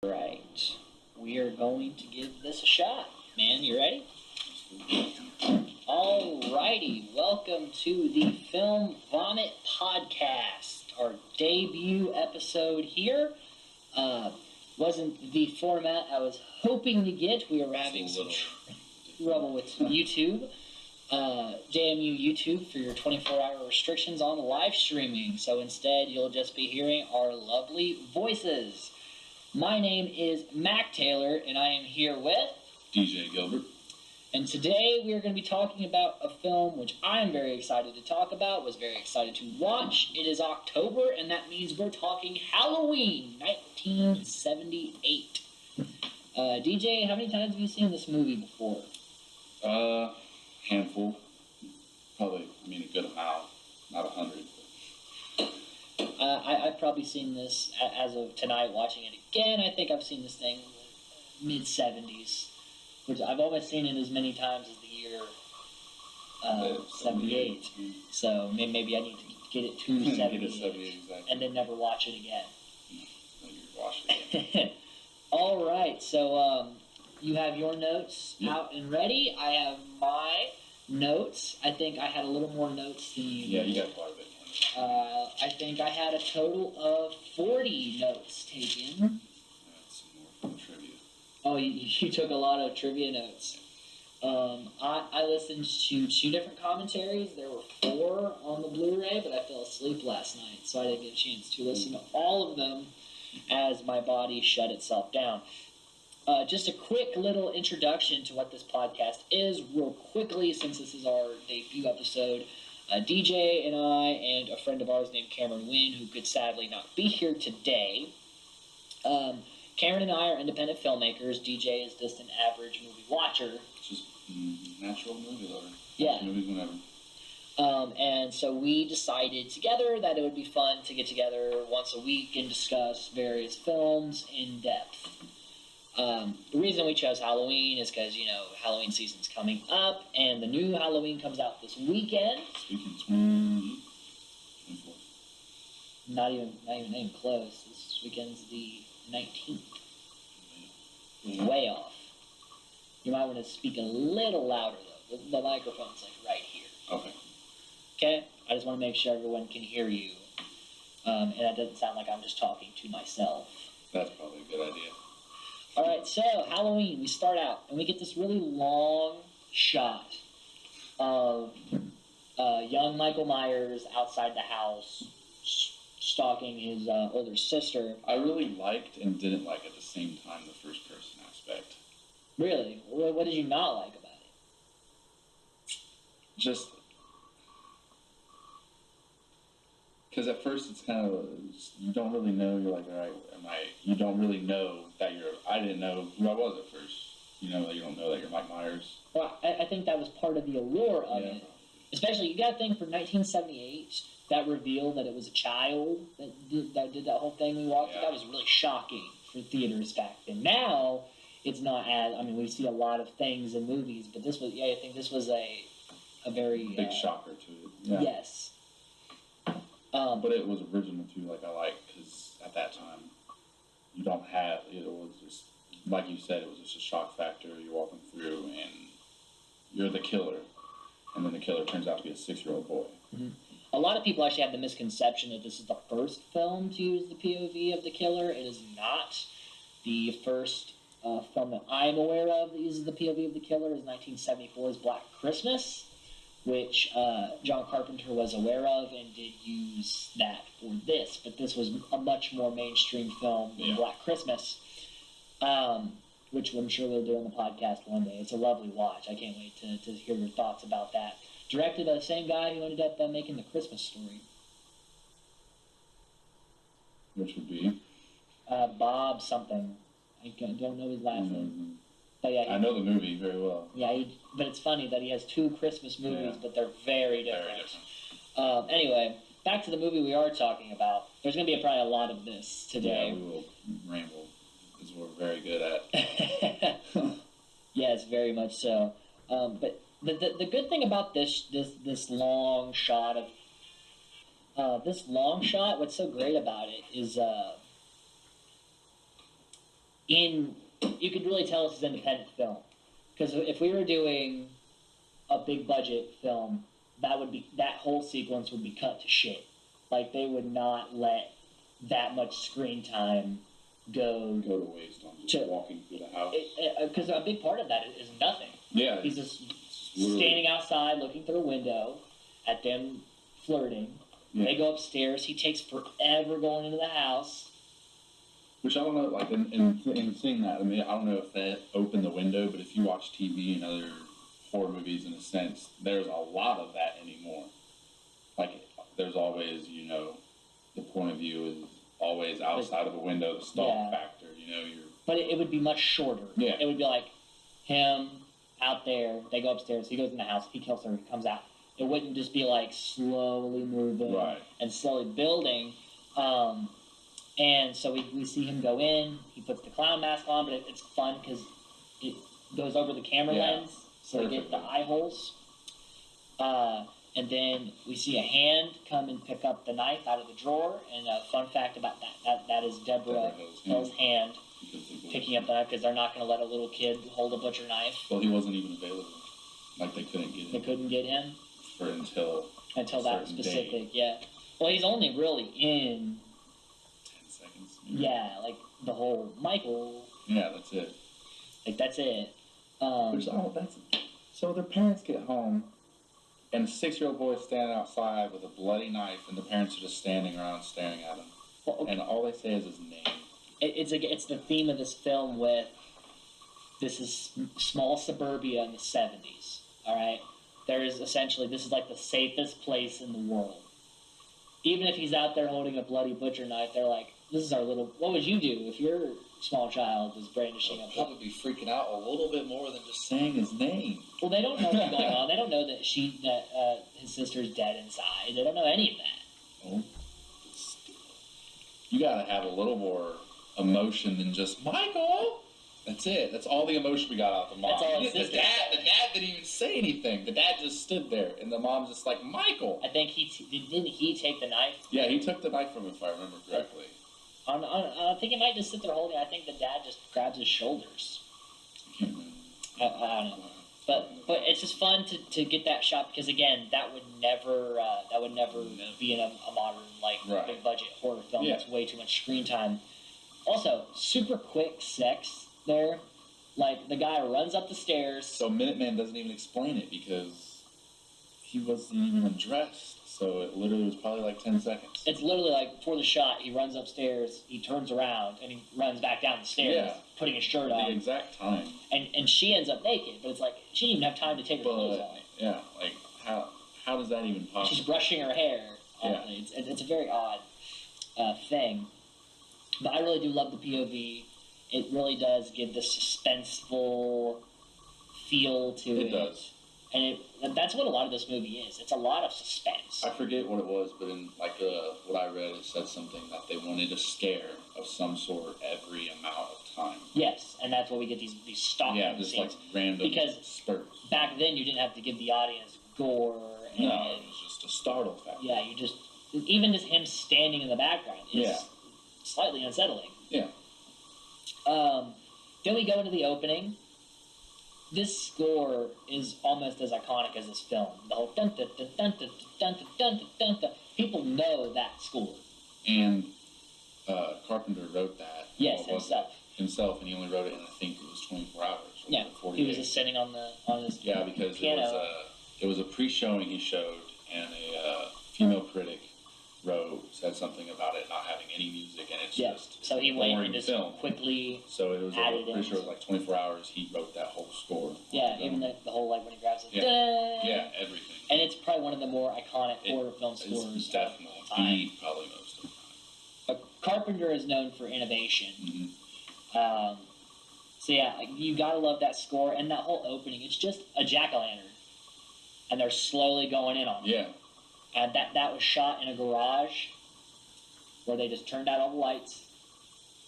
Right. We are going to give this a shot. Man, you ready? Alrighty. Welcome to the Film Vomit Podcast. Our debut episode here. Wasn't the format I was hoping to get. We were having some trouble with YouTube. JMU YouTube for your 24-hour restrictions on live streaming. So instead, you'll just be hearing our lovely voices. My name is Mac Taylor, and I am here with DJ Gilbert. And today we are going to be talking about a film which I am very excited to talk about, was very excited to watch. It is October, and that means we're talking Halloween, 1978. DJ, how many times have you seen this movie before? Handful. Probably, a good amount. Not 100. I've probably seen this as of tonight, watching it again. I think I've seen this thing mid-70s, which I've almost seen it as many times as the year 78. So maybe I need to get it to 78, exactly. And then never watch it again. Watch it again. All right, so you have your notes out and ready. I have my notes. I think I had a little more notes than you. Yeah, you got quite a bit. I think I had a total of 40 notes taken. That's more from trivia. Oh, you took a lot of trivia notes. I listened to 2 different commentaries. There were 4 on the Blu-ray, but I fell asleep last night, so I didn't get a chance to listen to all of them as my body shut itself down. Just a quick little introduction to what this podcast is, real quickly, since this is our debut episode. DJ and I and a friend of ours named Cameron Wynn, who could sadly not be here today. Cameron and I are independent filmmakers. DJ is just an average movie watcher. Just natural movie lover. Yeah. Movies whenever. And so we decided together that it would be fun to get together once a week and discuss various films in depth. The reason we chose Halloween is because, Halloween season's coming up, and the new Halloween comes out this weekend. Not even close. This weekend's the 19th. Way off. You might want to speak a little louder, though. The microphone's, right here. Okay. Okay? I just want to make sure everyone can hear you. And that doesn't sound like I'm just talking to myself. That's probably a good idea. All right, so Halloween, we start out, and we get this really long shot of young Michael Myers outside the house stalking his older sister. I really liked and didn't like at the same time the first-person aspect. Really? What did you not like about it? Just because at first it's kind of, you don't really know, you're like, all right, you don't really know that I didn't know who I was at first. You don't know that you're Mike Myers. Well, I think that was part of the allure of it. Especially, you got to think for 1978, that reveal that it was a child that did that whole thing we watched, that was really shocking for theaters back then. Now, it's not as, we see a lot of things in movies, but this was, I think this was a very... big shocker to it. Yeah. Yes. But it was original too, because at that time, you don't have, it was just, like you said, it was just a shock factor. You're walking through and you're the killer. And then the killer turns out to be a 6-year-old boy. Mm-hmm. A lot of people actually have the misconception that this is the first film to use the POV of the killer. It is not. The first film that I'm aware of that uses the POV of the killer is 1974's Black Christmas, which John Carpenter was aware of and did use that for this. But this was a much more mainstream film than Black Christmas, which I'm sure we'll do on the podcast one day. It's a lovely watch. I can't wait to hear your thoughts about that. Directed by the same guy who ended up making The Christmas Story. Which would be? Bob something. I don't know his last name. But yeah, I know the movie very well. Yeah, but it's funny that he has 2 Christmas movies, but they're very different. Very different. Anyway, back to the movie we are talking about. There's going to be probably a lot of this today. Yeah, we will ramble, because we're very good at. Yes, very much so. But the good thing about this long shot what's so great about it is you could really tell this is independent film. Because if we were doing a big budget film, that whole sequence would be cut to shit. Like, they would not let that much screen time go to waste on just walking through the house. Because a big part of that is nothing. Yeah. He's just standing outside looking through a window at them flirting. Yeah. They go upstairs. He takes forever going into the house. Which I don't know, like, in seeing that, I mean, I don't know if that opened the window, but if you watch TV and other horror movies, in a sense, there's a lot of that anymore. Like, there's always, you know, the point of view is always outside of the window, the stalk factor, you know, But it would be much shorter. Yeah. It would be like him out there, they go upstairs, he goes in the house, he kills her, he comes out. It wouldn't just be like slowly moving and slowly building. And so we see him go in, he puts the clown mask on, but it's fun because it goes over the camera lens, so you get the eye holes. And then we see a hand come and pick up the knife out of the drawer. And a fun fact about that is Deborah Hill's hand picking up the knife, because they're not going to let a little kid hold a butcher knife. Well, he wasn't even available. Like, they couldn't get him. They couldn't get him? Until that specific, Well, he's only really in 10 seconds. Maybe. Yeah, like the whole Michael. Yeah, that's it. Like, that's it. So their parents get home, and a 6-year-old boy is standing outside with a bloody knife, and the parents are just standing around staring at him. Well, okay. And all they say is his name. It's the theme of this film with, this is small suburbia in the 70s, all right? There is essentially, this is like the safest place in the world. Even if he's out there holding a bloody butcher knife, they're like, this is our little, what would you do if your small child was brandishing a probably be freaking out a little bit more than just saying his name. Well, they don't know what's going on. They don't know that his sister's dead inside. They don't know any of that. Oh. You gotta have a little more emotion than just Michael. That's it. That's all the emotion we got out of the mom. That's all the dad didn't even say anything. The dad just stood there, and the mom's just like, Michael. I think didn't he take the knife? Yeah, he took the knife from him, if I remember correctly. I think he might just sit there holding it. I think the dad just grabs his shoulders. I can't remember. I don't know. But it's just fun to get that shot, because again, that would never be in a modern big budget horror film. Yeah. It's way too much screen time. Also, super quick sex there. Like, the guy runs up the stairs. So Minuteman doesn't even explain it, because he wasn't even undressed. So it literally was probably like 10 seconds. It's literally like, before the shot, he runs upstairs, he turns around, and he runs back down the stairs, putting his shirt on. The exact time. And she ends up naked, but it's like, she didn't even have time to take her clothes off. Yeah, like, how does that even possible? She's brushing her hair. It's a very odd thing. But I really do love the POV. It really does give this suspenseful feel to it. It does. And that's what a lot of this movie is. It's a lot of suspense. I forget what it was, but in what I read, it said something that they wanted a scare of some sort every amount of time. Yes, and that's why we get these stalking just scenes. Like random spurts. Back then you didn't have to give the audience gore. And, no, it was just a startle factor. Yeah, even just him standing in the background is slightly unsettling. Yeah. Then we go into the opening. This score is almost as iconic as this film. The whole dun dun dun dun dun dun dun dun dun. People know that score. And Carpenter wrote that. Yes, himself, and he only wrote it in, I think it was 24 hours. Yeah, 40 he days. was just sitting on his because piano. It was a pre-showing he showed, and a female critic said something about it not having any music, and it's just so he went and just film. Quickly so it was pretty sure it was like 24 hours he wrote that whole score. Yeah, even the whole, like, when he grabs it. Yeah, everything. And it's probably one of the more iconic horror film scores. It's definitely probably most of the time. But Carpenter is known for innovation. Mm-hmm. So yeah, you gotta love that score and that whole opening. It's just a jack-o'-lantern, and they're slowly going in on it. Yeah. And that was shot in a garage where they just turned out all the lights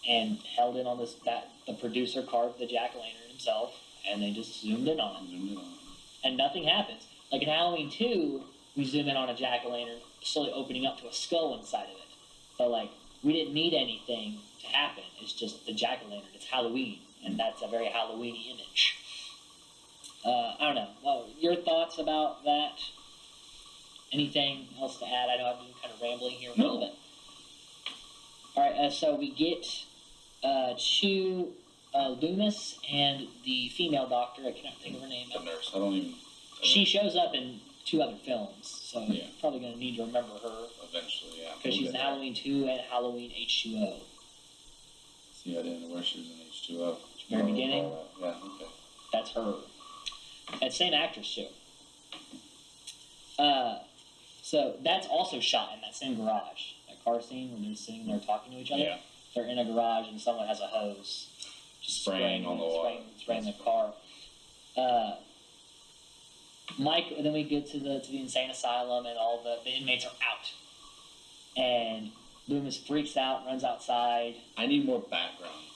and held in on the producer carved the jack-o'-lantern himself, and they just zoomed in on it. And nothing happens. Like in Halloween 2, we zoom in on a jack-o'-lantern slowly opening up to a skull inside of it. But like we didn't need anything to happen. It's just the jack-o'-lantern. It's Halloween, and that's a very Halloween-y image. I don't know. Well, your thoughts about that? Anything else to add? I know I've been kind of rambling here a little bit. All right, so we get to Loomis and the female doctor. I cannot think of her name. The nurse. I don't even. She shows up in 2 other films, so Yeah. you're probably going to need to remember her. Eventually, yeah. Because she's in Halloween 2 and Halloween H2O. See, I didn't know where she was in H2O. Very beginning? Yeah, okay. That's her. And same actress, too. So that's also shot in that same garage. That car scene where they're sitting there talking to each other. Yeah. They're in a garage and someone has a hose. Just Spraying on the water. Spraying the car. Mike, and then we get to the insane asylum and all the inmates are out. And Loomis freaks out, runs outside. I need more background.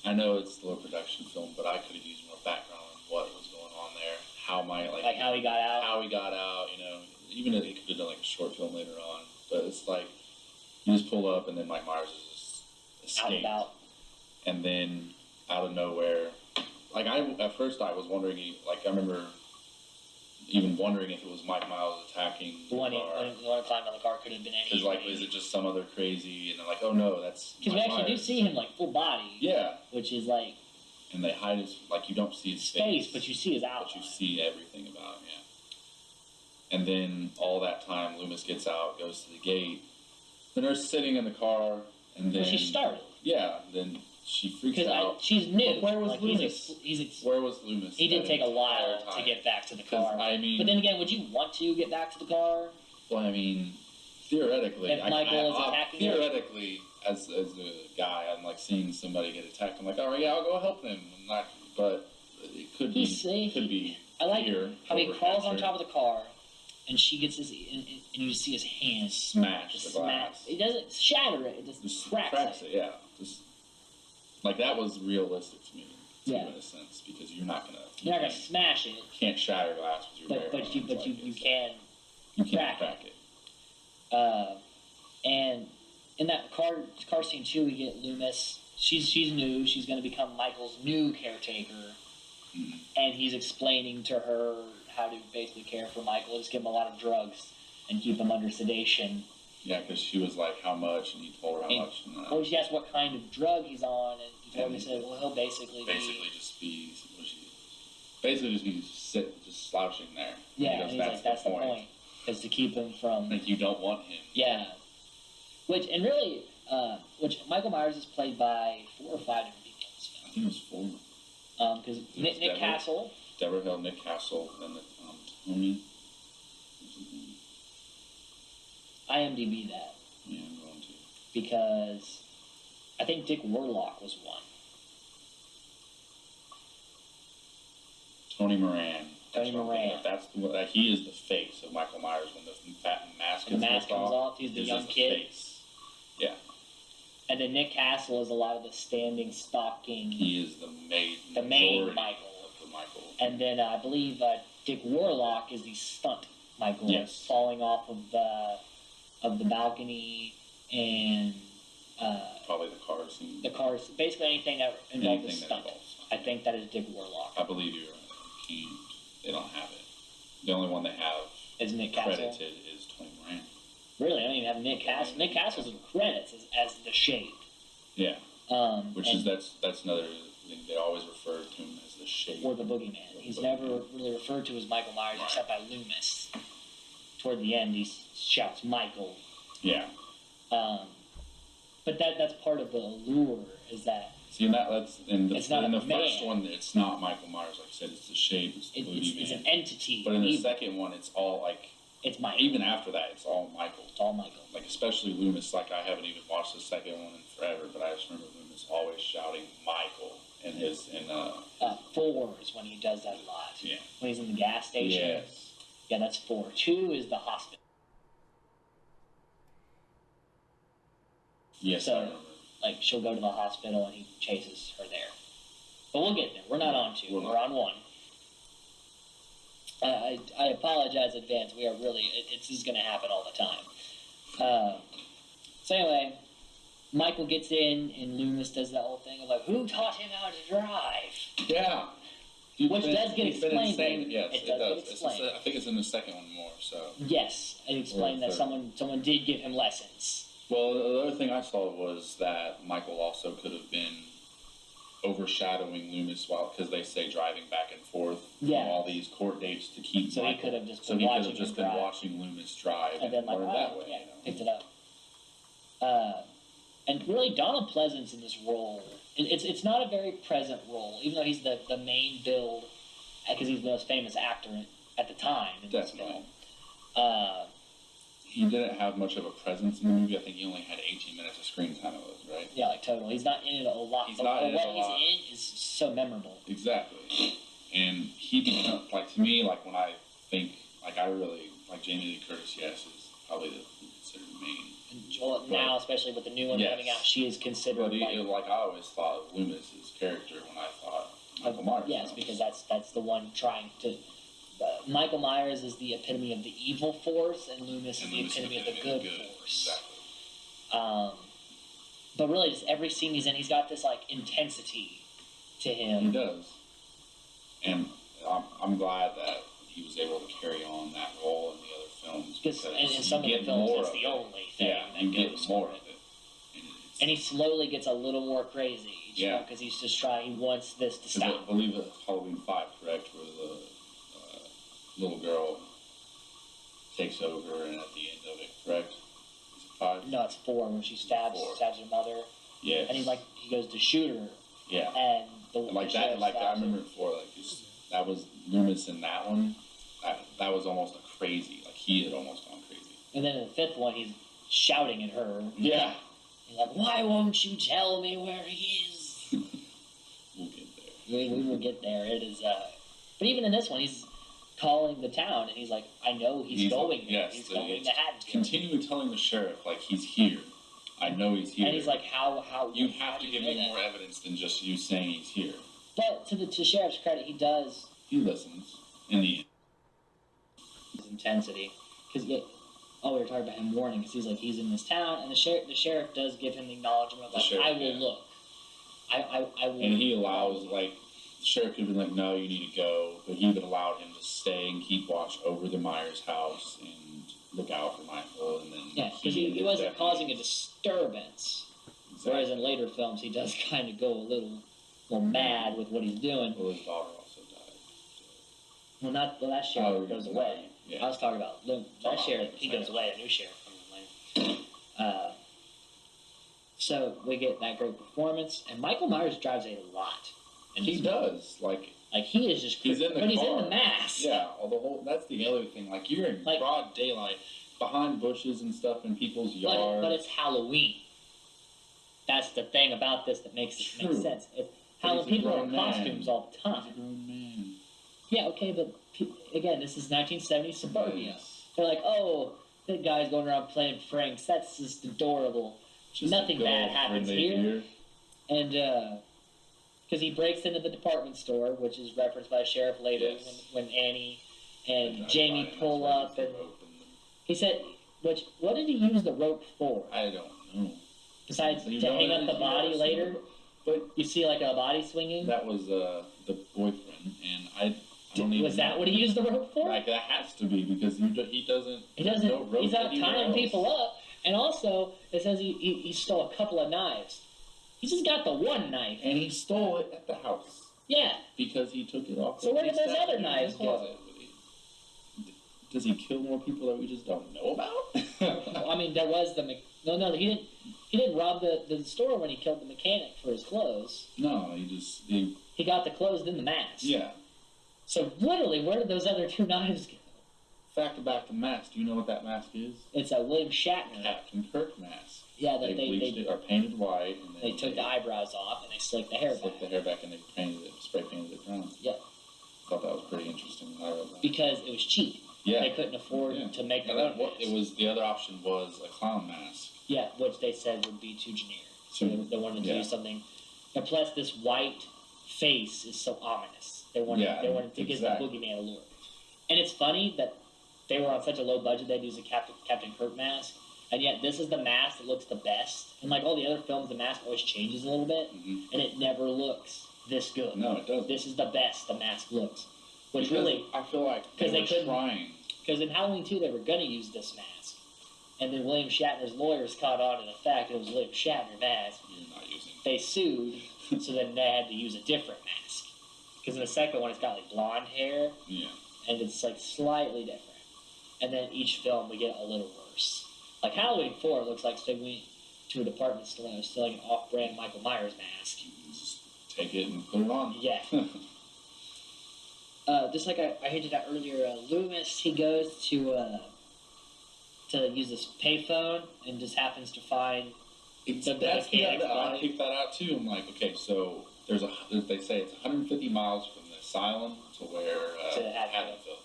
I know it's a low production film, but I could have used more background on what was going on there. How How he got out. How he got out, Even if he could have done like a short film later on. But it's like, you just pull up and then Mike Myers is just escaped. Out and about. And then, out of nowhere, at first I was wondering, I remember even wondering if it was Mike Myers attacking the one car. The one who climbed on the car could have been any. Because, is it just some other crazy, and they're like, oh no, that's because we actually do see him, full body. Yeah. Which is, And they hide his, you don't see his face, but you see his outline. But you see everything about him, yeah. And then, all that time, Loomis gets out, goes to the gate. The nurse is sitting in the car, and then... Well, she's startled. Yeah, then she freaks out. She's new. But where was Loomis? Where was Loomis? He did take a while to get back to the car. But then again, would you want to get back to the car? Well, theoretically... If Michael is attacking him? Theoretically, as a guy, I'm seeing somebody get attacked. I'm like, all right, yeah, I'll go help him. But it could be I like fear how he crawls on top of the car, and she gets his, and you just see his hand smash the glass. It doesn't shatter it; it just cracks it. Yeah, just that was realistic to me, in a sense, because you're not gonna smash it. You can't shatter glass with your bare but you can crack it. And in that car scene too, we get Loomis. She's new. She's going to become Michael's new caretaker, and he's explaining to her how to basically care for Michael. Just give him a lot of drugs and keep him under sedation. Yeah, because she was like, "How much?" and he told her how much. Well, she asked what kind of drug he's on, and he told me, said, "Well, he'll basically just be just slouching there." Yeah, and he's like, "That's the point, is to keep him from." Like, you don't want him. Yeah. Which Michael Myers is played by 4 or 5 different people in this film. I think it was 4. Because Nick Castle. Deborah Hill, Nick Castle, and Tony. IMDb that. Yeah, I'm going to. Because I think Dick Warlock was one. Tony Moran. Tony Moran. He is the face of Michael Myers when the mask comes off. He's the young kid. Face. Yeah. And then Nick Castle is a lot of the standing, stalking. He is the main Michael. And then I believe Dick Warlock is the stunt Michael. Yes. Falling off of the balcony and probably the car scene. The cars, basically anything that involves a stunt. I think that is Dick Warlock. I believe you're right. They don't have it. The only one they have is Nick Castle. Credited is Tony Moran. Really? I don't even have Nick Castle. Nick Castle's in credits as the Shape. Yeah. That's another thing. They always refer to him as the Shape. Or the Boogeyman. He's never really referred to as Michael Myers except by Loomis. Toward the end, he shouts Michael. Yeah. But that's part of the allure, is that. See, in the man. first one, it's not Michael Myers. Like I said, it's the Shape. It's the Boogeyman. It's an entity. But in the second one, it's all it's Michael. Even after that, it's all Michael. It's all Michael. Especially Loomis. I haven't even watched the second one in forever, but I just remember Loomis always shouting Michael in 4 is when he does that a lot. Yeah. When he's in the gas station. Yes. Yeah, that's 4. 2 is the hospital. Yes, so, I remember. She'll go to the hospital and he chases her there. But we'll get there. We're not on 2. We're on 1. I apologize in advance. We are really... This is going to happen all the time. So anyway, Michael gets in, and Loomis does that whole thing of like, who taught him how to drive? Yeah. Which does get explained. Yes, it does get explained. I think it's in the second one more. So. Yes, it explained that someone did give him lessons. Well, the other thing I saw was that Michael also could have been overshadowing Loomis because they say driving back and forth from all these court dates to keep. So Michael. He could have just been watching Loomis drive and then learned that way. Yeah, picked it up. And really, Donald Pleasance in this role, it's not a very present role, even though he's the main build, because he's the most famous actor at the time in this film. He didn't have much of a presence in the movie. I think he only had 18 minutes of screen time, right? Yeah, like total. He's not in it a lot. But what he's in is so memorable. Exactly. And he becomes, like, to me, like, when I think, like, I really, like, Jamie Lee Curtis, yes, is probably considered the main. And now, especially with the new one coming out, she is considered, but I always thought of Loomis's character when I thought Michael Myers. Yes, because that's the one trying to... Michael Myers is the epitome of the evil force, and Loomis is the epitome of the good force. Exactly. But really, just every scene he's in, he's got this like intensity to him. He does, and I'm glad that he was able to carry on that role in the other films. Because in some of the films, it's the only thing that goes more for of it. And he slowly gets a little more crazy. Because he's just trying. He wants this to stop. I believe it's Halloween 5, correct, where the little girl takes over, and at the end of it, correct? Is it 5? No, it's 4 when she stabs her mother. Yeah. And he goes to shoot her. Yeah. And I remember before, that was Loomis in that one. That was almost a crazy. Like he had almost gone crazy. And then in the 5th one, he's shouting at her. Yeah. He's like, "Why won't you tell me where he is?" We'll get there. We will get there. It is. But even in this one, he's calling the town, and he's like, "I know he's going there. Yes, he's going to Haddonfield." Continually telling the sheriff, like, he's here. I know he's here. And he's like, how you have to give me more evidence than just you saying he's here. But to the sheriff's credit, he listens in the end. His intensity, because we were talking about him warning, because he's like, he's in this town, and the sheriff does give him the acknowledgement of like, I will look. I will. And he allows, like, the sheriff could have been like, no, you need to go, but he would allow him to stay and keep watch over the Myers house and look out for Michael. And then because he wasn't causing a disturbance. Exactly. Whereas in later films, he does kind of go a little mad with what he's doing. Well, his daughter also died. So. Well, that sheriff goes away. Yeah. I was talking about that sheriff. He goes away. A new sheriff comes in later. So we get that great performance, and Michael Myers drives a lot. And he does. Like he is just. He's in the car. He's in the mask. Yeah. That's the other thing. Like you're in broad daylight, behind bushes and stuff in people's yards. But it's Halloween. That's the thing about this that makes it make sense. People are in costumes all the time. He's a grown man. Yeah, okay, but again, this is 1970s suburbia. They're like, oh, that guy's going around playing pranks. That's just adorable. Nothing bad happens here. And because he breaks into the department store, which is referenced by the sheriff later when Annie and Jamie pull up. And he said, what did he use the rope for? I don't know. Besides to hang up the body later? But you see like a body swinging? That was the boyfriend, and I don't even. Was that what he used the rope for? Like that has to be because he doesn't. He doesn't. No rope he's out tying people up, and also it says he stole a couple of knives. He just got the one knife, and he stole it at the house. Yeah, because he took it off. So where did those other knives go? Does he kill more people that we just don't know about? I mean, there was no. He didn't rob the store when he killed the mechanic for his clothes. No, he got the clothes then the mask. Yeah. So literally, where did those other 2 knives go? Fact about the mask. Do you know what that mask is? It's a William Shatner. Captain Kirk mask. Yeah, they bleached it or painted white. And they took the eyebrows off and they slicked the hair back. Slicked the hair back and they spray painted it brown. Yep. I thought that was pretty interesting. I read that. Because it was cheap. Yeah. They couldn't afford to make their own mask. It was the other option was a clown mask. Yeah, which they said would be too generic. So they wanted to do something. And plus, this white face is so ominous. They wanted to give the boogeyman a look. And it's funny that they were on such a low budget they'd use a Captain Kirk mask. And yet, this is the mask that looks the best. And like all the other films, the mask always changes a little bit, and it never looks this good. No, it doesn't. This is the best the mask looks. Which because really, I feel like they were trying. Because in Halloween 2, they were going to use this mask. And then William Shatner's lawyers caught on to the fact that it was William Shatner mask. You're not using it. They sued, so then they had to use a different mask. Because in the second one, it's got like blonde hair. Yeah. And it's like slightly different. And then each film, we get a little worse. Like Halloween 4 looks like they went to a department store and was selling an off-brand Michael Myers mask. You just take it and put it on. Yeah. Just like I hinted at earlier, Loomis, he goes to use this payphone and just happens to find I picked that out too. I'm like, okay, so they say it's 150 miles from the asylum to where Haddonfield.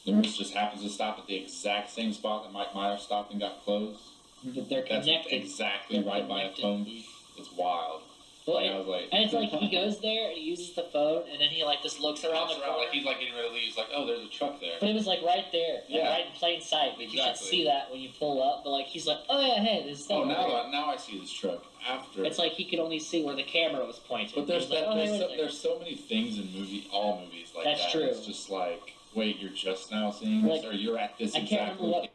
Loomis just happens to stop at the exact same spot that Mike Myers stopped and got closed. But they're connected. That's exactly right by a phone booth. It's wild. Well, I was like, and it's like he goes there and he uses the phone and then he like just looks around the corner. Like he's like getting ready to leave. He's like, oh, there's a truck there. But it was like right there, like right in plain sight. Exactly. You should see that when you pull up. But like he's like, oh yeah, hey, there's stuff. Oh, now I see this truck after. It's like he could only see where the camera was pointed. But there's so many things in all movies like that. That's true. It's just like, wait, you're just now seeing this, or you're at this exact location.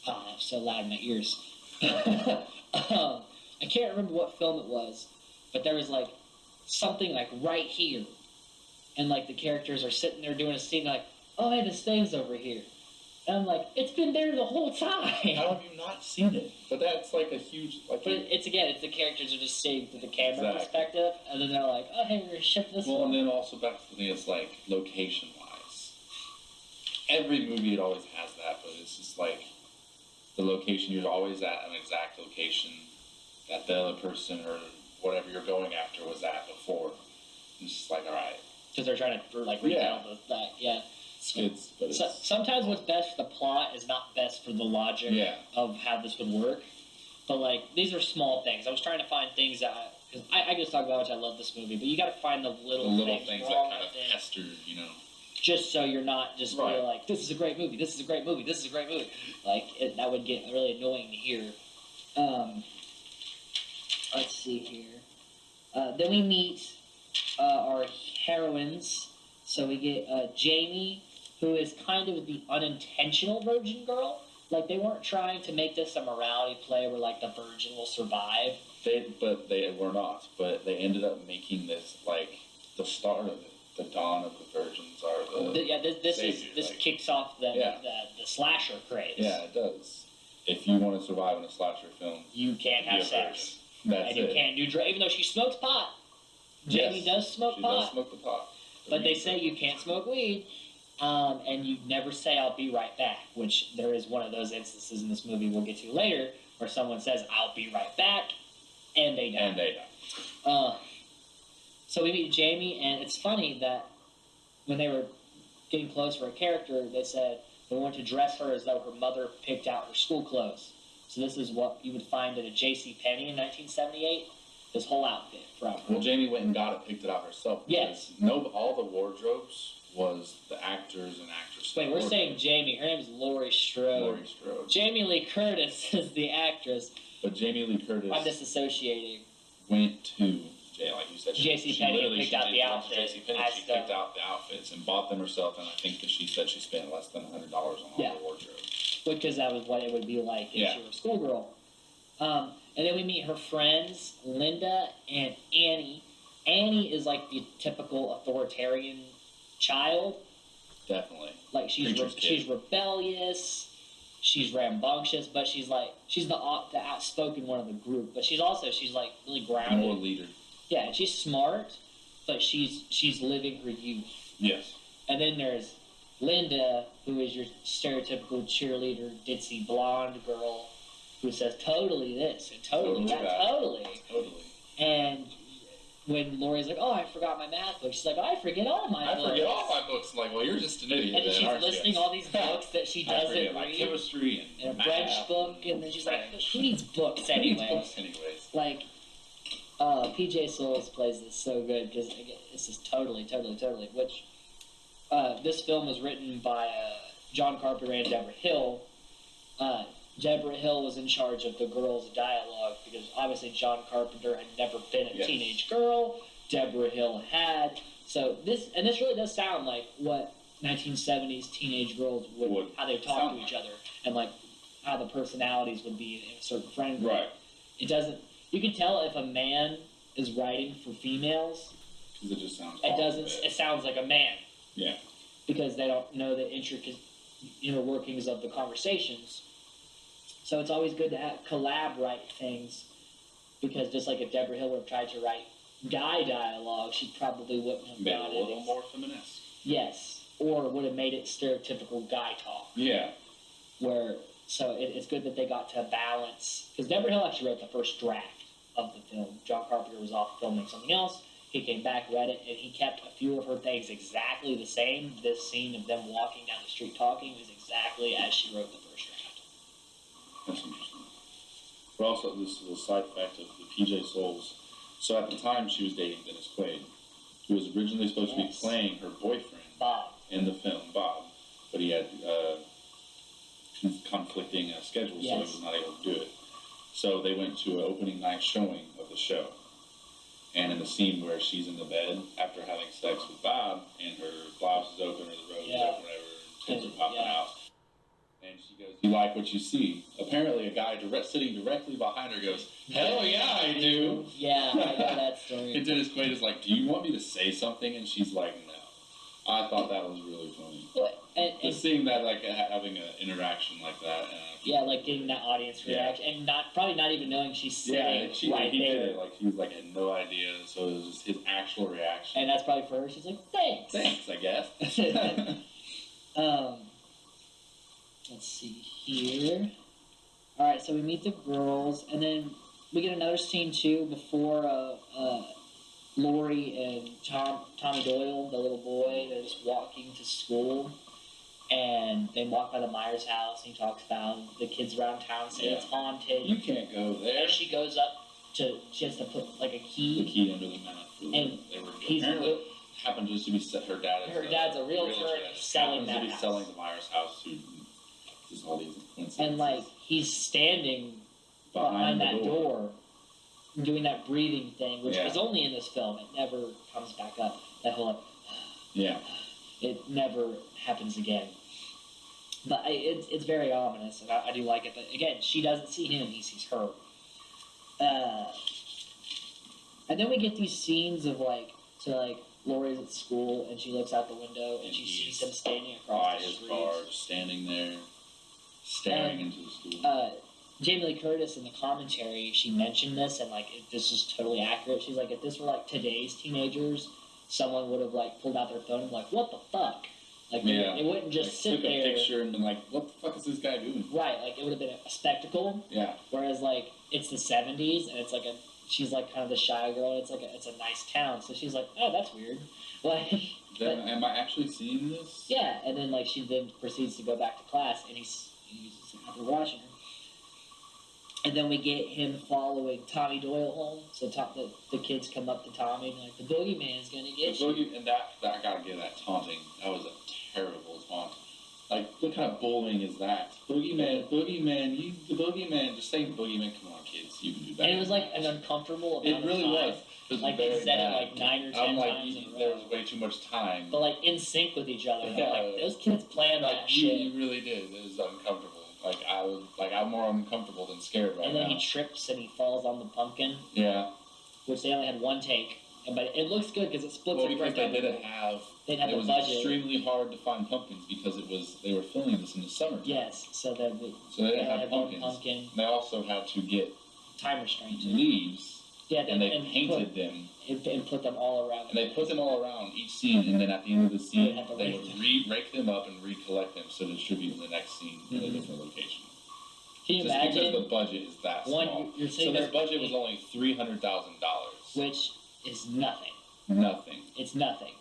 Oh, that was so loud in my ears. I can't remember what film it was, but there was like something like right here, and like the characters are sitting there doing a scene like, oh hey, this thing's over here, and I'm like, it's been there the whole time. How have you not seen it? But that's like a huge like. But it's the characters are just seeing through the camera perspective, and then they're like, oh hey, we're gonna shift this. Well, and then also back to me, it's like location wise. Every movie it always has that, but it's just like the location, you're always at an exact location that the other person or whatever you're going after was at before. It's just like, all right. Because they're trying to like retell that, yeah. Sometimes what's best for the plot is not best for the logic of how this would work. But like these are small things. I was trying to find things that because I just talk about how much I love this movie, but you got to find the little things that kind of pester, you know. Just so you're not just feel like this is a great movie. This is a great movie. This is a great movie. Like that would get really annoying to hear. Let's see here. Then we meet our heroines. So we get Jamie, who is kind of the unintentional virgin girl. Like, they weren't trying to make this a morality play where, like, the virgin will survive. They were not. But they ended up making this, like, the start of it. The dawn of the virgins are the this kicks off the slasher craze. Yeah, it does. If you want to survive in a slasher film, you can't have sex. And you can't do drugs. Even though she smokes pot. Jamie does smoke pot. She does smoke the pot. But they say you can't smoke weed. And you never say, I'll be right back, which there is one of those instances in this movie we'll get to later where someone says, I'll be right back, and they die. So we meet Jamie, and it's funny that when they were getting close for a character, they said they wanted to dress her as though her mother picked out her school clothes. So this is what you would find at a J.C. Penney in 1978, this whole outfit from her. Well, Jamie went and picked it out herself. Yes. All the wardrobes was the actors and actresses. Wait, we're saying Jamie. Her name is Laurie Strode. Jamie Lee Curtis is the actress. But Jamie Lee Curtis... I'm disassociating. ...went to... like you said, J.C. Penney picked out the outfits. She picked out the outfits and bought them herself, and I think that she said she spent less than $100 on all the wardrobe. Because that was what it would be like if she were a schoolgirl. And then we meet her friends, Linda and Annie. Annie is like the typical authoritarian child. Definitely. Like she's rebellious. She's rambunctious, but she's the outspoken one of the group. But she's like really grounded. More leader. Yeah, and she's smart, but she's living her youth. Yes. And then there's Linda, who is your stereotypical cheerleader, ditzy blonde girl, who says totally this and totally that, totally. And when Laurie's like, oh, I forgot my math book, she's like, I forget all my books. I forget all my books. I'm like, well, you're just an idiot. And then she's listing all these books that she doesn't read. Like chemistry and a French book, and then she's like, who needs books anyway? Like, PJ Souls plays this so good because it's just totally. Which this film was written by John Carpenter and Deborah Hill. Deborah Hill was in charge of the girls' dialogue because obviously John Carpenter had never been a teenage girl. Deborah Hill had. So this really does sound like what 1970s teenage girls would how they talk to each other and like how the personalities would be in a certain friend group. Right. It doesn't. You can tell if a man is writing for females. Because it just sounds. It doesn't. It sounds like a man. Yeah. Because they don't know the intricate, workings of the conversations. So it's always good to collab write things, because just like if Deborah Hill would have tried to write guy dialogue, she probably wouldn't have made got it a little more feminist. Yes, or would have made it stereotypical guy talk. Yeah. So it's good that they got to balance, because Deborah Hill actually wrote the first draft of the film. John Carpenter was off filming something else. He came back, read it, and he kept a few of her things exactly the same. This scene of them walking down the street talking is exactly as she wrote the first draft. That's interesting. But also, this is a side fact of the PJ Souls. So at the time, she was dating Dennis Quaid, who was originally supposed to be playing her boyfriend Bob in the film, Bob, but he had conflicting schedules, so he was not able to do it. So they went to an opening night showing of the show. And in the scene where she's in the bed after having sex with Bob, and her blouse is open or the robe is open, whatever, tits are popping out, and she goes, "You like what you see?" Apparently, a guy sitting directly behind her goes, "Hell yeah, I do." Yeah, I know that story. And Dennis Quaid is like, "Do you want me to say something?" And she's like, "No." I thought that was really funny. Just seeing that, like, having an interaction like that. Like getting that audience reaction, and probably not even knowing she's sitting he there. did it, like, he was like, had no idea, so it was just his actual reaction. And that's probably for her. She's like, "Thanks." Thanks, I guess. Let's see here. All right, so we meet the girls, and then we get another scene too before Lori and Tommy Doyle, the little boy, they're just walking to school, and they walk by the Myers house, and he talks about the kids around town saying it's haunted. You can't go there. And she goes up she has to put like a key. The key under the mat. And they were he's apparently happened just to be her dad. Her dad's a realtor selling that house. Selling the Myers house to just all these coincidences. And like he's standing behind that door, doing that breathing thing, which is only in this film. It never comes back up. That whole it never happens again. But it's very ominous, and I do like it. But again, she doesn't see him; he sees her. And then we get these scenes of Lori's at school, and she looks out the window, and she sees him standing across the street. By his car, standing there, staring into the school. Jamie Lee Curtis in the commentary, she mentioned this, and this is totally accurate. She's like, if this were today's teenagers, someone would have pulled out their phone and what the fuck? They wouldn't just sit there. Took a picture and been like, what the fuck is this guy doing? Right, it would have been a spectacle. Yeah. Whereas it's the 70s, and it's she's kind of the shy girl, and it's a nice town, so she's like, oh, that's weird. Am I actually seeing this? Yeah, and then she then proceeds to go back to class, and he's watching her. And then we get him following Tommy Doyle home. So the kids come up to Tommy and the boogeyman's gonna get you. And that I gotta give that taunting. That was a terrible taunt. What kind of bullying is that? Boogeyman, the boogeyman. Just saying boogeyman. Come on, kids, you can do better. And it was an uncomfortable amount It really of time. was. It was they said it 9 or 10 times in a row. There was way too much time. But in sync with each other. Those kids planned that shit. You really did. It was uncomfortable. I'm more uncomfortable than scared right now. And then he trips and he falls on the pumpkin. Yeah. Which they only had one take. But it looks good because it splits it right down. They didn't have the budget. It was extremely hard to find pumpkins because they were filming this in the summertime. Yes, so they didn't have pumpkins. Pumpkin. They also had to get time restraints. Leaves. Yeah, and they painted them. And put them all around. And they put them all around each scene, and then at the end of the scene, they would rake them up and recollect them to distribute in the next scene in a different location. Can you imagine? Because the budget is that small. So this budget was only $300,000. Which is nothing. Nothing. It's nothing.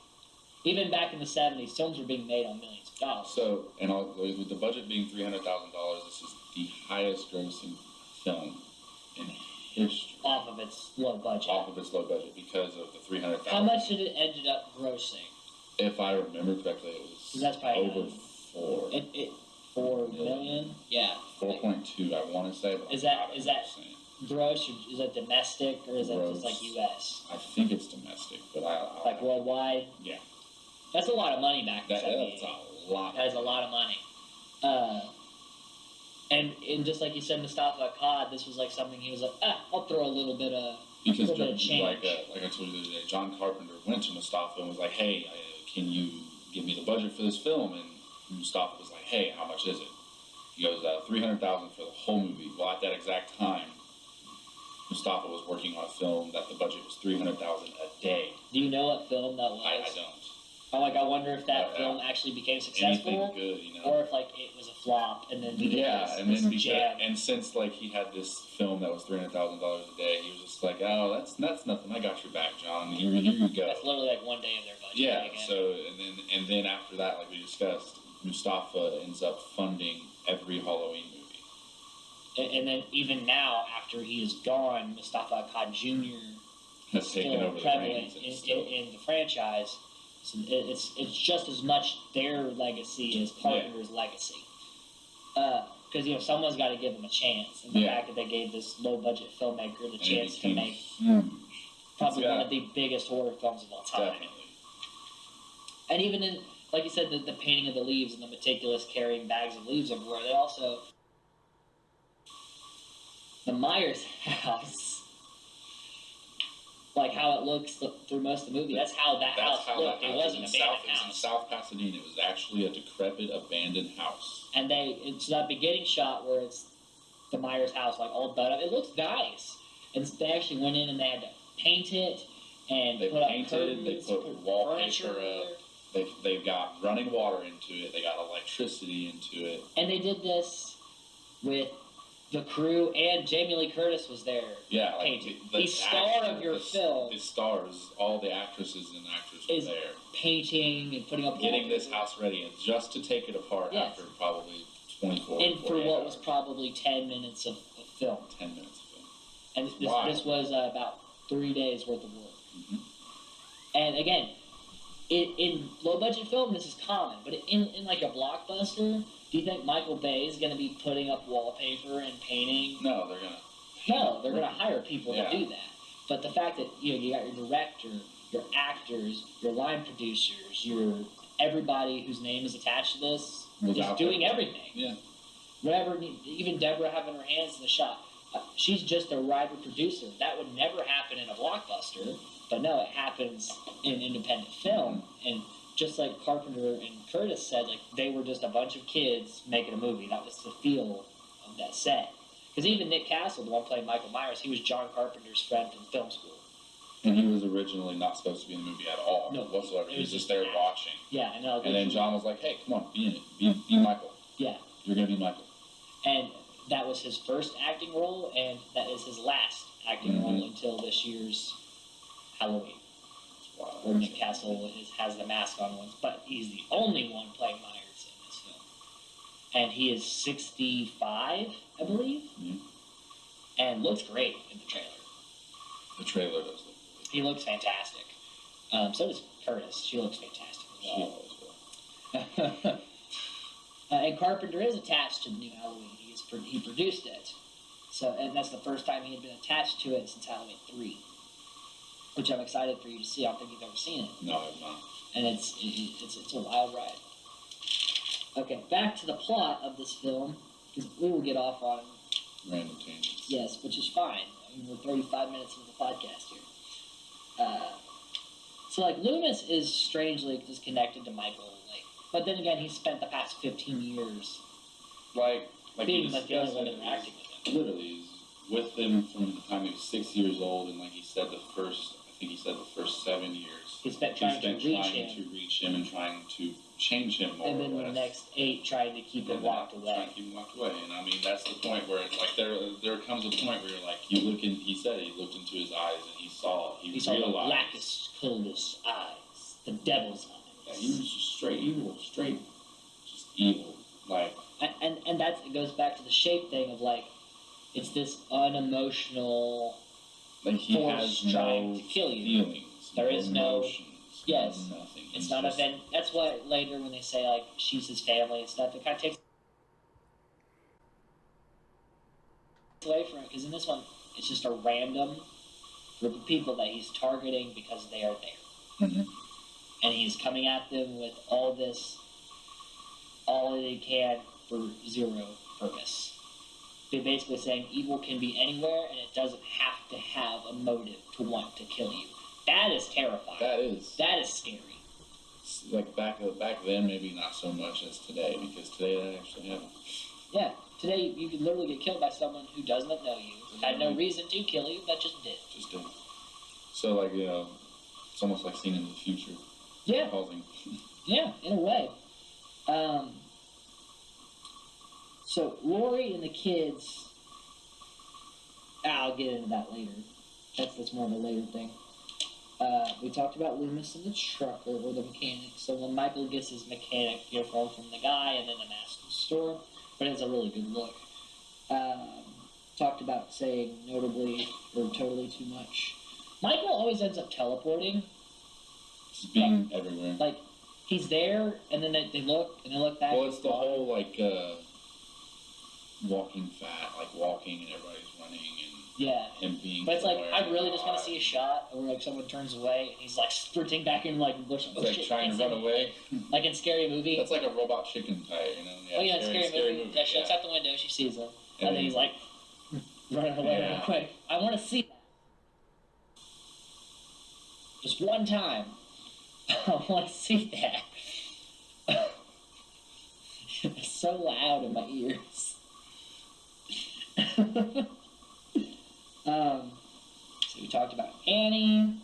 Even back in the 70s, films were being made on millions of dollars. So, with the budget being $300,000, this is the highest grossing film in history. Off of its low budget. Because of the $300,000. How much did it ended up grossing? If I remember correctly, it was that's probably over It 4 million. Yeah. 4.2, I want to say. But Is that gross, or is that domestic, or is that just like U.S.? I think it's domestic, but I'll like worldwide. Yeah. That's a lot of money back in '78. That's a lot. That is a lot of money. And just like you said, Mustafa Akkad, this was like something he was like, I'll throw a little bit of change. Like I told you the other day, John Carpenter went to Mustafa and was like, hey, can you give me the budget for this film? And Mustafa was like, hey, how much is it? He goes, $300,000 for the whole movie. Well, at that exact time, Mustafa was working on a film that the budget was $300,000 a day. Do you know what film that was? I don't. I wonder if that film actually became successful, good, or if like it was a flop, and then and since like he had this film that was $300,000 a day, he was just like, oh, that's nothing. I got your back, John. Here you go. That's literally like one day of their budget. Yeah. So and then after that, like we discussed, Mustafa ends up funding every Halloween movie. And then even now, after he is gone, Mustafa Akkad Jr. has taken over prevalent in the franchise. So it's just as much their legacy as Carpenter's legacy. Because someone's got to give them a chance, and the fact that they gave this low budget filmmaker the chance to make probably one of the biggest horror films of all time. Definitely. And even in, like you said, the painting of the leaves and the meticulous carrying bags of leaves everywhere, they also the Myers house. Like how it looks through most of the movie. That's how that house looked. It wasn't an abandoned house. It was in South Pasadena. It was actually a decrepit, abandoned house. And it's that beginning shot where it's the Myers house, like all done up. It looks nice. And they actually went in and they had to paint it and put up curtains. They put wallpaper up. They've got running water into it. They got electricity into it. And they did this with the crew, and Jamie Lee Curtis was there. Yeah, like the star of your film. The stars, all the actresses and actors were there. Painting and putting up getting this house ready, and just to take it apart after probably 24 and for what was probably 10 minutes of film. 10 minutes of film. And this was about 3 days worth of work. Mm-hmm. And again, in low budget film, this is common, but in like a blockbuster, do you think Michael Bay is going to be putting up wallpaper and painting? No, they're going to hire people to do that. But the fact that you got your director, your actors, your line producers, everybody whose name is attached to this is doing everything. Yeah. Whatever, even Deborah having her hands in the shot. She's just a writer producer. That would never happen in a blockbuster, but no, it happens in independent film. And just like Carpenter and Curtis said, like they were just a bunch of kids making a movie. That was the feel of that set. Because even Nick Castle, the one playing Michael Myers, he was John Carpenter's friend from film school. And he was originally not supposed to be in the movie at all, whatsoever. He was just there watching. Yeah, and then John was like, "Hey, come on, be in it. Be Michael. Yeah, you're gonna be Michael." And that was his first acting role, and that is his last acting role until this year's Halloween. Wow. Where Nick Castle has the mask on once, but he's the only one playing Myers in this film. And he is 65, I believe, and looks great in the trailer. The trailer does look good. He looks fantastic. So does Curtis. She looks fantastic as well. And Carpenter is attached to the new Halloween. He produced it. So, and that's the first time he had been attached to it since Halloween 3. Which I'm excited for you to see. I don't think you've ever seen it. No, I have not. And it's a wild ride. Okay, back to the plot of this film, because we will get off on random tangents. Yes, which is fine. I mean, we're 35 minutes into the podcast here. So like Loomis is strangely disconnected to Michael, but then again, he spent the past 15 years being like the only one interacting with him. Literally, he's with him from the time he was 6 years old, and like he said, the first 7 years. He spent trying to reach him and trying to change him more. And then the next 8 trying to keep him locked away. Trying to keep him locked away. And I mean, that's the point where there comes a point where you're like, he looked into his eyes and he saw the blackest, coldest eyes, the devil's eyes. Yeah, he was just straight evil, just evil. And it goes back to the shape thing of it's this unemotional he has no trying to kill you. Feelings. There is no Yes. Nothing. It's not just, event. That's what later when they say like she's his family and stuff, it kind of takes away from it because in this one it's just a random group of people that he's targeting because they are there, and he's coming at them with all that he can for zero purpose. They're basically saying evil can be anywhere and it doesn't have to have a motive to want to kill you. That is terrifying. That is scary. Like back then, maybe not so much as today, because today that actually happens. Yeah, today you could literally get killed by someone who doesn't know you, had no reason to kill you, but just did. So, like, it's almost like seeing in the future. Yeah. Causing. Yeah, in a way. So Lori and the kids, I'll get into that later. That's more of a later thing. We talked about Loomis and the trucker, or the mechanic. So when Michael gets his mechanic earphone from the guy and then the mask in the store, but it's a really good look. Talked about saying notably or totally too much. Michael always ends up teleporting. Just being everywhere. Like, he's there, and then they look, and they look back. Well, it's the whole, like, walking fat, like walking and everybody's running and him being. But it's like, I really just want to see a shot where, like, someone turns away, and he's, like, sprinting back in, like, bush. It's like trying to run away. Like in Scary Movie. That's like a robot chicken tire, Yeah, in Scary movie. Yeah, she looks out the window, she sees him, and then he's, like, running away real quick. I want to see that. Just one time. I want to see that. It's so loud in my ears. So we talked about Annie.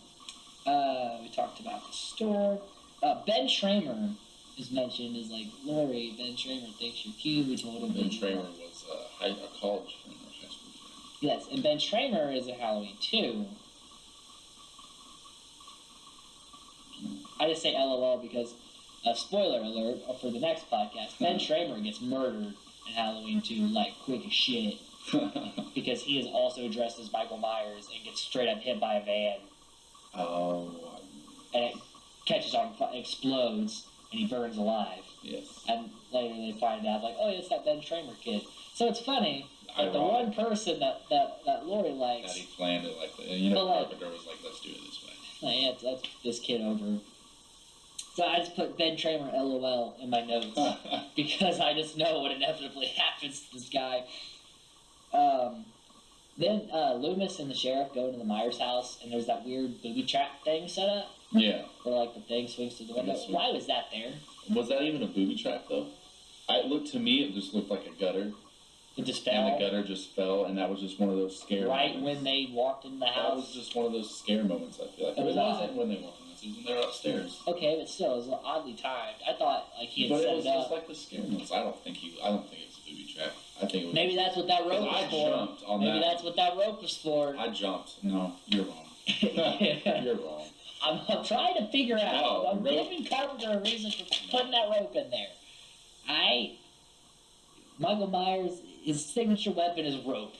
We talked about the store. Ben Schramer is mentioned as like, Lori, Ben Schramer thinks you're cute. We told him. Ben Schramer was a college friend or high school friend. Yes, and Ben Schramer is a Halloween too. I just say LOL because, spoiler alert for the next podcast, Ben Schramer gets murdered in Halloween 2, like, quick as shit. Because he is also dressed as Michael Myers and gets straight up hit by a van. Oh. And it catches on fire, explodes, and he burns alive. Yes. And later they find out, like, oh, it's that Ben Schramer kid. So it's funny that the one person that Lori likes... That he planned it like that. You know, Carpenter was like, let's do it this way. Yeah, that's this kid over. So I just put Ben Schramer LOL in my notes because I just know what inevitably happens to this guy. Then Loomis and the sheriff go into the Myers house, and there's that weird booby trap thing set up. Yeah. Where, like, the thing swings to the window. Why was that there? Was that even a booby trap, though? To me, it just looked like a gutter. It just fell? And the gutter just fell, and that was just one of those scare moments. Right when they walked in the house? That was just one of those scare moments, I feel like. It wasn't when they walked in the house. It was when they were upstairs. Okay, but still, it was oddly timed. I thought, like, he had set it up. But it was just like the scare moments. I don't think it was a booby trap. I think it was... Maybe that's what that rope was for. I jumped on Maybe that's what that rope was for. I jumped. No, you're wrong. You're wrong. I'm trying to figure out. I'm giving Carpenter a reason for putting that rope in there. Michael Myers, his signature weapon is rope.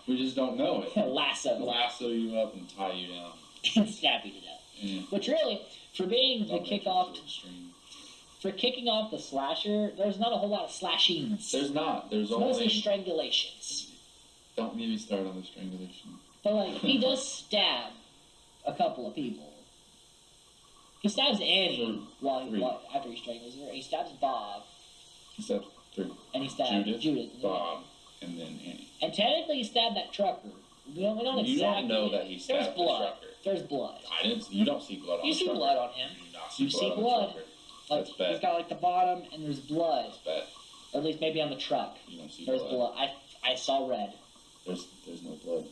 We just don't know it. Lasso. Lasso you up and tie you down. And stab you to death. Yeah. Which really, for being the kickoff... For kicking off the slasher, there's not a whole lot of slashings. There's not. There's mostly strangulations. Don't get me started on the strangulation. But, like, he does stab a couple of people. He stabs Annie after he strangles her. He stabs Bob. He stabs 3. And he stabs Judith. Bob, and then Annie. And technically he stabbed that trucker. We don't exactly... You don't know that he stabbed the trucker. There's blood. You don't see blood on You the see trucker. blood on him. You see blood. Like, That's bad. He's got, like, the bottom, and there's blood. That's bad. Or at least maybe on the truck. You don't see There's blood. I saw red. There's no blood.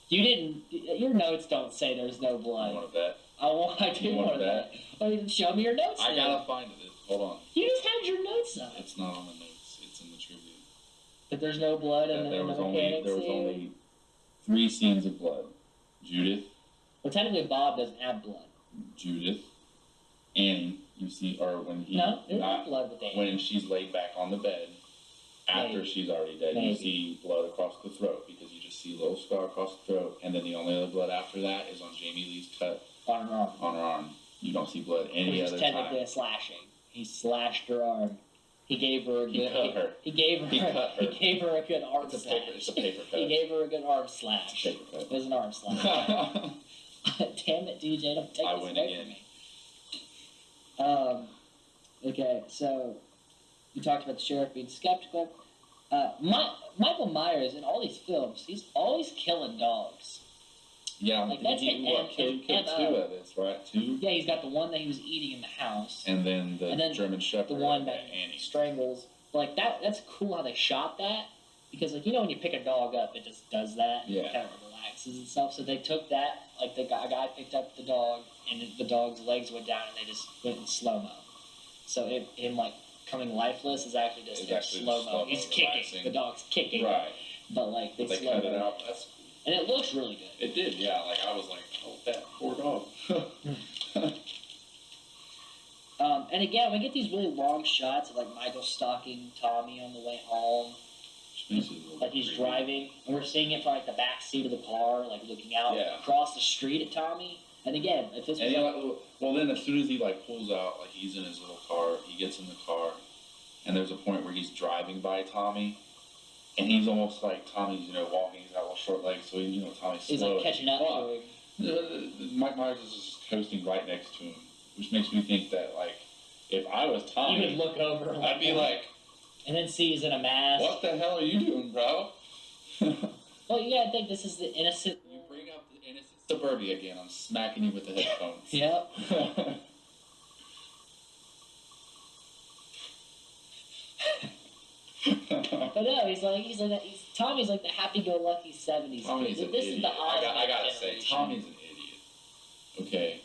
You didn't... Your notes don't say there's no blood. You want to bet? I do want to bet. Oh, you didn't show me your notes. I gotta find it. Hold on. You just had your notes up. It's not on the notes. It's in the trivia. But there's no blood in the mechanic scene? There was only 3 scenes of blood. Judith. Well, technically Bob doesn't have blood. Judith. Annie. You see, or when he... No, there's no blood with Annie. When she's laid back on the bed, after she's already dead, you see blood across the throat, because you just see a little scar across the throat, and then the only other blood after that is on Jamie Lee's cut. On her arm. On her arm. You don't see blood any Which other is technically time. a slashing. He slashed her arm. He gave her a good. He cut her. He gave her. He cut her. He gave her a good arm It's slash. it's a paper cut. He gave her a good arm slash. It's a paper cut. It was an arm slash. Damn it, DJ! Don't take I this win away again. from me. Okay, so we talked about the sheriff being skeptical. Michael Myers in all these films, he's always killing dogs. Yeah, Like, that's he the killed M- two of this, right? Two? Yeah, he's got the one that he was eating in the house, And then the German Shepherd. the one that Annie. strangles. Like that's cool how they shot that, because like when you pick a dog up, it just does that. Yeah. It kind of relaxes and stuff. So they took that, like a guy picked up the dog, and the dog's legs went down, and they just went in slow mo. So him like coming lifeless is actually just slow mo. He's kicking. Relaxing. The dog's kicking. Right. But like they But they slow cut it mo. out. That's cool. And it looks really good. It did, yeah. Like I was like, oh, that poor dog. And again, we get these really long shots of like Michael stalking Tommy on the way home. Like he's driving, and we're seeing it from like the back seat of the car, like looking out across the street at Tommy. And again, if this was well, then as soon as he like pulls out, like he's in his little car, he gets in the car, and there's a point where he's driving by Tommy, and he's almost like Tommy's, walking. He's got little short legs, so Tommy's he's slow. like catching up to him. Mike Myers is just coasting right next to him, which makes me think that like if I was Tommy, He would look over. I'd be like, and then see he's in a mask. "What the hell are you doing, bro?" Well, you gotta think this is the innocent. You bring up the innocent suburbia again. I'm smacking you with the headphones. Yep. But no, Tommy's like the happy-go-lucky '70s Tommy's kid. an This idiot. is the Oz I gotta say, generation. Tommy's an idiot. Okay,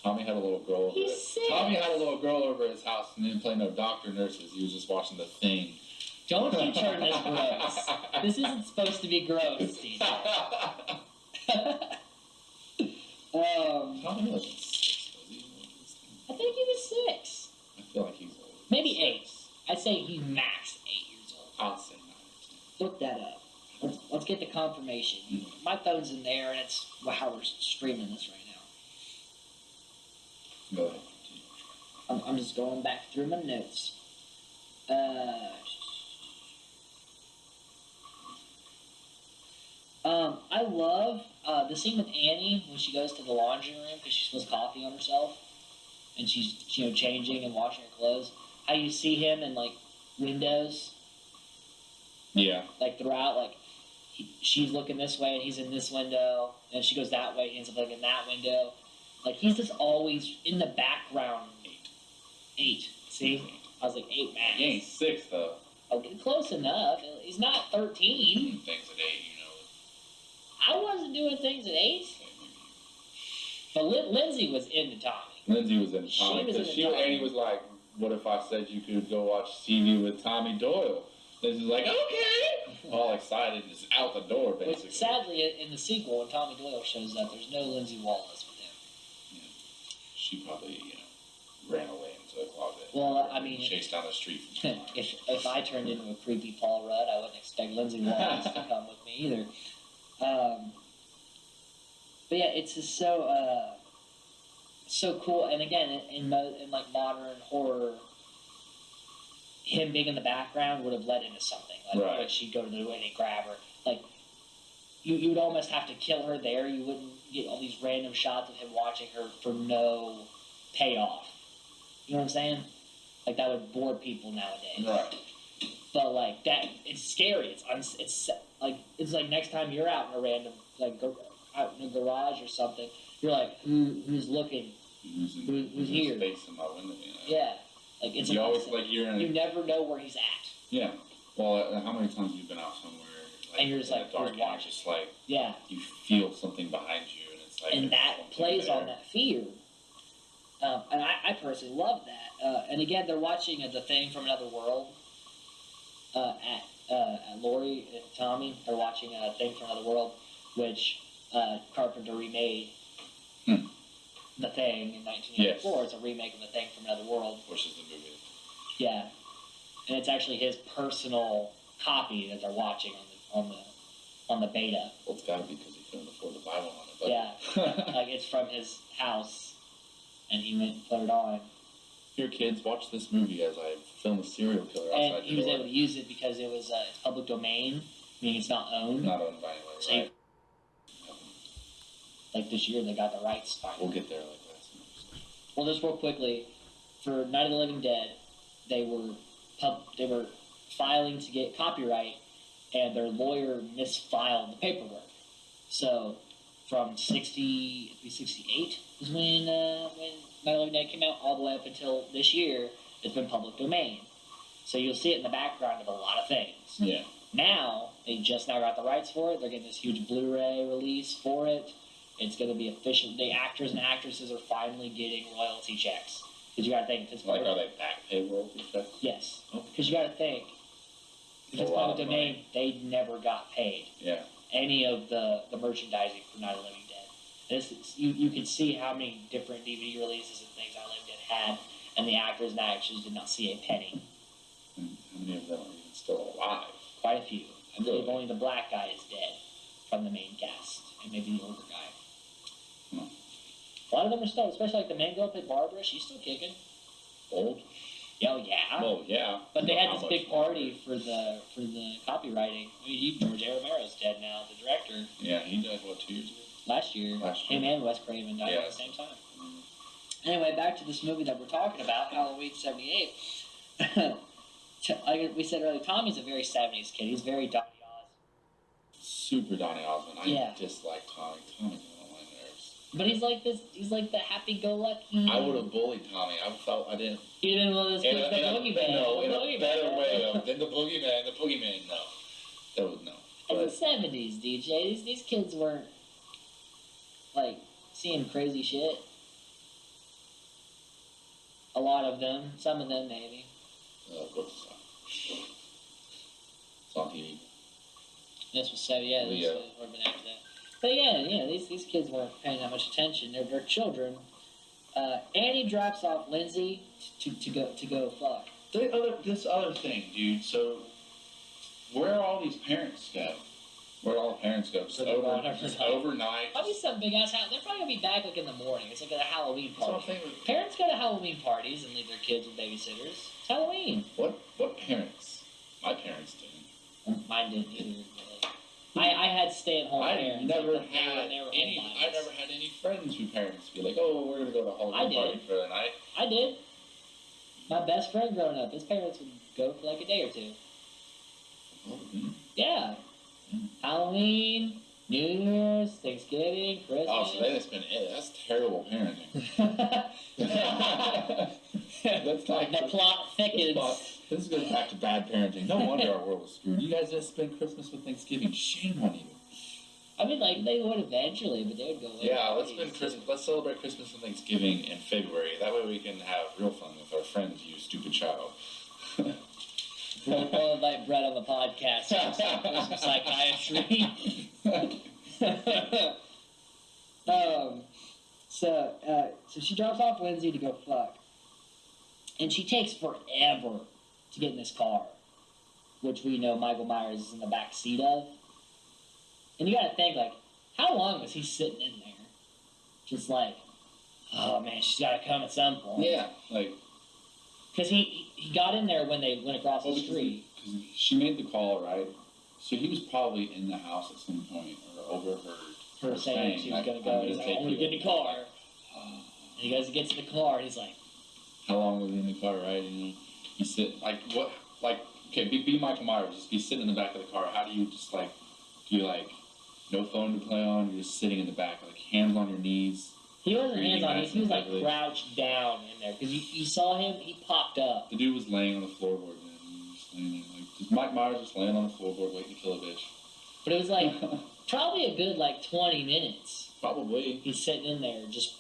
Tommy had a little girl. He's sick. Tommy had a little girl over at his house and didn't play no doctor nurses. He was just watching The Thing. Don't you turn this gross. This isn't supposed to be gross, DJ. Tommy wasn't 6, was he? I think he was 6. I feel like he's old. Maybe 8. I'd say he's max 8 years old. I'll say 9 Look that up. Let's get the confirmation. My phone's in there, and it's how we're streaming this right now. Go ahead. I'm just going back through my notes. I love the scene with Annie when she goes to the laundry room because she spills coffee on herself, and she's changing and washing her clothes. How you see him in like windows, Yeah. like throughout, like she's looking this way and he's in this window, and she goes that way and he ends up looking in that window. Like he's just always in the background. 8. See, I was like 8 man. He ain't 6 though. Okay, close enough. He's not 13. Things at 8, I wasn't doing things at 8. But Lindsay was into Tommy. Lindsay was in Tommy was because into Tommy. Annie was like, "What if I said you could go watch TV with Tommy Doyle?" Lindsay's like, "Okay," all excited, just out the door basically. But sadly, in the sequel, when Tommy Doyle shows up, there's no Lindsay Wallace with him. Yeah. She probably, ran away into a closet. Well, I mean, chased down the street. From if I turned into a creepy Paul Rudd, I wouldn't expect Lindsay Wallace to come with me either. But yeah, it's just so cool. And again, in like modern horror, him being in the background would have led into something. Like right. when she'd go to the way they grab her, like you would almost have to kill her there. You wouldn't get all these random shots of him watching her for no payoff. You know what I'm saying? Like that would bore people nowadays. Right. But like that, it's scary. It's like next time you're out in a random out in a garage or something, you're like, who's looking? Who's here? Space in my window. Yeah. Like it's you always you never know where he's at. Yeah. Well, how many times have you been out somewhere like, and you're just like dark, and you're just like yeah, you feel something behind you, and it's like and that plays on that fear. And I personally love that. And again, they're watching The Thing from Another World. At Lori and Tommy, they're watching A Thing from Another World, which Carpenter remade. The Thing in 1984. Yes. It's a remake of The Thing from Another World. Which is the movie. Yeah, and it's actually his personal copy that they're watching on the beta. Well, it's got to be because he couldn't afford to buy one on But Yeah. Like, it's from his house, and he went and put it on. Here, kids, watch this movie as I film a serial killer And outside he your was door. able to use it because it was it's public domain, meaning it's not owned. Not owned by anyone, So right? Like this year, they got the rights finally. We'll get there like that. Well, just real quickly, for Night of the Living Dead, they were filing to get copyright, and their lawyer misfiled the paperwork. So, from 68 was when Night of the Living Dead came out, all the way up until this year, it's been public domain. So you'll see it in the background of a lot of things. Yeah. Now, they just now got the rights for it. They're getting this huge Blu-ray release for it. It's going to be official. The actors and actresses are finally getting royalty checks. Because you got to think, if it's Like, are they back pay royalty checks? Yes. Okay. Because you got to think, if it's public domain, they never got paid Yeah. any of the merchandising for Night of the Living Dead. And you can see how many different DVD releases and things Night of the Living Dead had, and the actors and actresses did not see a penny. And how many of them are even still alive? Quite a few. I believe Really? only the black guy is dead from the main cast, and maybe the older guy. A lot of them are still, especially like the main girl that played Barbara, she's still kicking. Old? Oh, yeah. Well, yeah. But they Not had how this much big longer. party for the copywriting. I mean, George A. Romero's dead now, the director. Yeah, he died, what, 2 years ago? Last year. Him and Wes Craven died at the same time. Anyway, back to this movie that we're talking about, Halloween 78. Like we said earlier, Tommy's a very 70s kid. He's very Donny Osmond. Super Donny Osmond. I Yeah. dislike Tommy. Tommy's on my nerves. But he's like this. He's like the happy-go-lucky. I would have bullied Tommy. I felt I didn't. You didn't want this kid, the boogeyman. No, in The a boogeyman. better way than the boogeyman. The boogeyman, no. That was no. But It's the 70s, DJ. These kids weren't, like, seeing crazy shit. A lot of them. Some of them, maybe. of course it's not. It's on TV. This was 7, yeah. This would have been after that. But yeah, these kids weren't paying that much attention. They're children. Annie drops off Lindsay to go fuck. This other thing, dude. So, where are all these parents go? Where all the parents go? So they're gone overnight. Probably some big ass house. They're probably gonna be back like in the morning. It's like a Halloween That's what I'm party. thinking. Parents go to Halloween parties and leave their kids with babysitters. It's Halloween. What parents? My parents didn't. Mine didn't either. But I had stay-at-home I parents. never like, had they were any. homebodies. I never had any friends who parents be like, "Oh, we're gonna go to a Halloween I party did. for the night." I did. My best friend growing up, his parents would go for like a day or two. Yeah. Halloween, New Year's, Thanksgiving, Christmas. Oh, so they just been. That's terrible parenting. That's like the plot thickens. This goes back to bad parenting. No wonder our world was screwed. You guys just spend Christmas with Thanksgiving. Shame on you. I mean, like, they would eventually, but they would go away. Yeah, let's spend Christmas. Let's celebrate Christmas and Thanksgiving in February. That way we can have real fun with our friends. You stupid child. We'll invite Brett on the podcast for some psychiatry. So she drops off Lindsay to go fuck. And she takes forever to get in this car, which we know Michael Myers is in the back seat of. And you gotta think, like, how long was he sitting in there? Just like, oh man, she's gotta come at some point. Yeah, like. Because he got in there when they went across the street. Because she made the call, right? So he was probably in the house at some point or overheard Her saying she was going to go. He's like, I'm going to get in the car. And he goes to get to the car, and he's like, how long was he in the car, right? And he sit, like, what, like, okay, be Michael Myers, just be sitting in the back of the car. How do you just, like, do you, like, no phone to play on? You're just sitting in the back, like, hands on your knees. He wasn't breathing hands on, nice he was and like heavily. crouched down in there. Because you saw him, he popped up. The dude was laying on the floorboard, man. He was just laying there, like, just Mike Myers just laying on the floorboard waiting to kill a bitch. But it was like, probably a good, like, 20 minutes. Probably. He's sitting in there just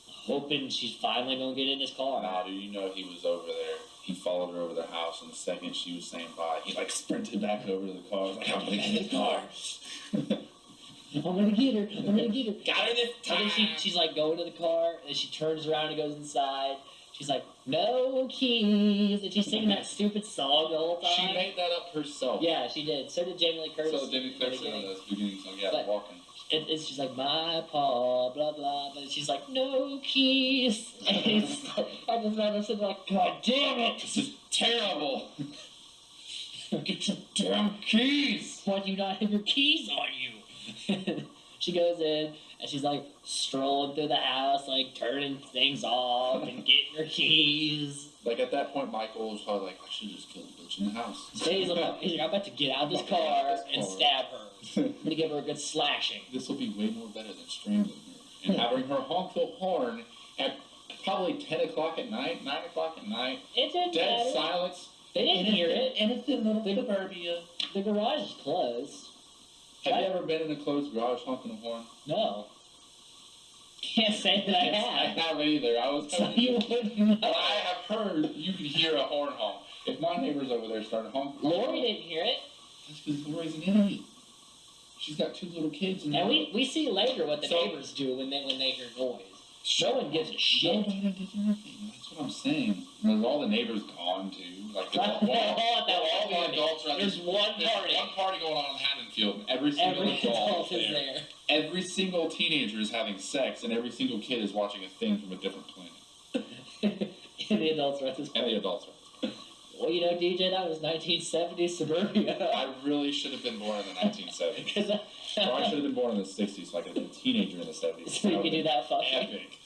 hoping she's finally going to get in his car. Nah, dude, you know he was over there. He followed her over their house, and the second she was saying bye, he, like, sprinted back over to the car. Like, I'm gonna get in the car. I'm gonna get her. I'm gonna get her. Got her this time. And then she's like going to the car, and she turns around and goes inside. She's like, no keys, and she's singing that stupid song the whole time. She made that up herself. Yeah, she did. So did Jamie Lee Curtis. So Jamie Curtis in the beginning song, yeah, But- walking. it's just like, my paw, blah, blah, but she's like, no keys. And it's like, I just remember sitting like, God damn it. This is terrible. Get your damn keys. Why do you not have your keys on you? She goes in, and she's like strolling through the house, like turning things off and getting her keys. Like at that point, Michael was probably like, I should just kill the bitch in the house. So he's like, I'm about to get out of this car and stab her. I'm gonna give her a good slashing. This will be way more better than strangling her. And having her honk the horn at probably 10 o'clock at night, 9 o'clock at night. It didn't Dead matter. silence. They didn't hear it. Innocent little suburbia. The garage is closed. Have you ever been in a closed garage honking a horn? No. Can't say that I have. I haven't either. I was. So you wouldn't know. But I have heard you can hear a horn honk. If my neighbors over there started honking, Lori didn't hear it. that's because Lori's an idiot. She's got 2 little kids. And we see later what the neighbors do when they hear noise. No one gives a shit. Nobody does anything. That's what I'm saying. There's all the neighbors gone too. Like all the adults are. There's one party going on in Haddonfield, and every single adult is there. Every single teenager is having sex, and every single kid is watching a thing from a different planet. And the adults are at this point. And the adults are. Well, you know, DJ, that was 1970s suburbia. I really should have been born in the 1970s. Or I should have been born in the 60s, so I could have been a teenager in the 70s. So you could do that fucking. Epic.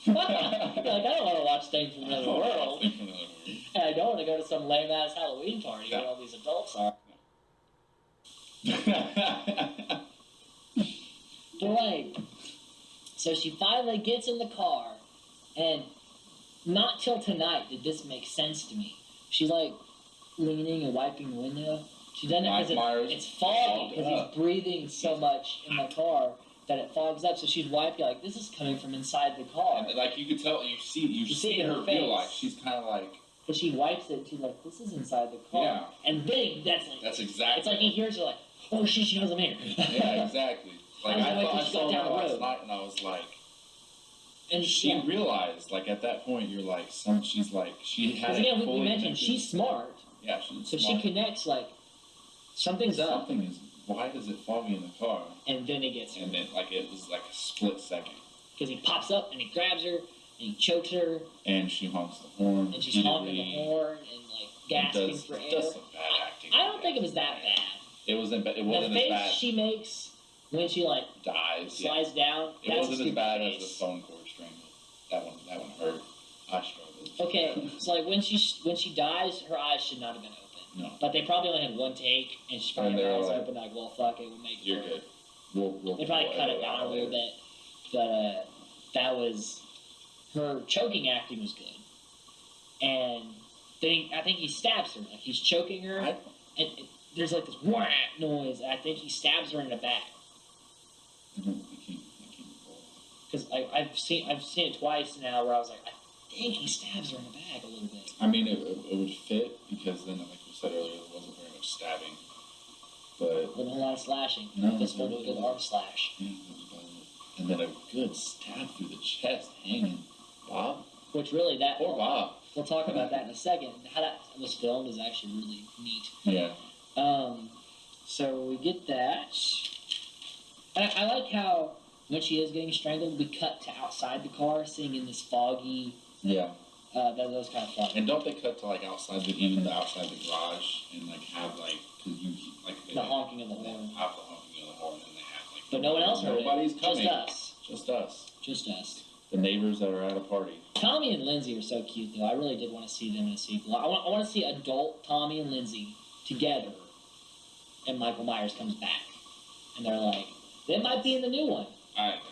Like, I don't want to watch things from another world. And I don't want to go to some lame ass Halloween party where all these adults are. But like, so she finally gets in the car, and not till tonight did this make sense to me. She's like leaning and wiping the window. She doesn't because it's foggy because he's breathing so much in the car that it fogs up. So she's wiping like this is coming from inside the car. And like you could tell, you see in her her face. real life. She's kind of like. But she wipes it. She's like, this is inside the car. Yeah. And then That's exactly. It's like he hears her like, oh shit, she knows I'm here. Yeah, exactly. Like I thought I saw her last night, and I was like. And she realized, like at that point, you're like, she's like, she had. Because again, we mentioned she's smart. Yeah, she's so smart. she connects like, something's up. Something is. Why does it foggy in the car? And then it gets. And then like it was like a split second. Because he pops up and he grabs her and he chokes her. And she honks the horn. And she's honking the horn and like gasping for air. Does some bad acting. I don't think it was that bad. It wasn't. It wasn't the as bad. face she makes when she like slides down. It wasn't as bad as the phone cord strangle. That one hurt. I struggled. Okay, so like when she dies, her eyes should not have been open. No. But they probably only had one take, and she probably had her eyes open. Like, well, fuck it, we'll make it. You're good. We'll they probably cut it down a little bit, but that was her choking acting was good, and then I think he stabs her. Like he's choking her, and there's like this whack noise. And I think he stabs her in the back. I can't recall. Because I've seen it twice now where I was like, I think he stabs her in the back a little bit. I mean, it would fit because then, like you said earlier, there wasn't very much stabbing. But wasn't a whole lot of slashing. No, this one was a good arm slash. Yeah, that was about it. And then a good stab through the chest, hanging. Bob? Which really, that... Poor Bob. We'll talk about that in a second. How that was filmed is actually really neat. Yeah. So we get that. And I like how when she is getting strangled, we cut to outside the car, seeing in this foggy... Yeah. That was kind of fun. And don't they cut to, like, outside the outside the garage and, like, have, like... Cause you, like, the honking of the horn. Have the honking of the horn, and they have, like... But no one else heard Nobody's it. coming. Just us. Just us. The neighbors that are at a party. Tommy and Lindsay are so cute, though. I really did want to see them in a sequel. I want to see adult Tommy and Lindsay together, and Michael Myers comes back. And they're like, they might be in the new one. I doubt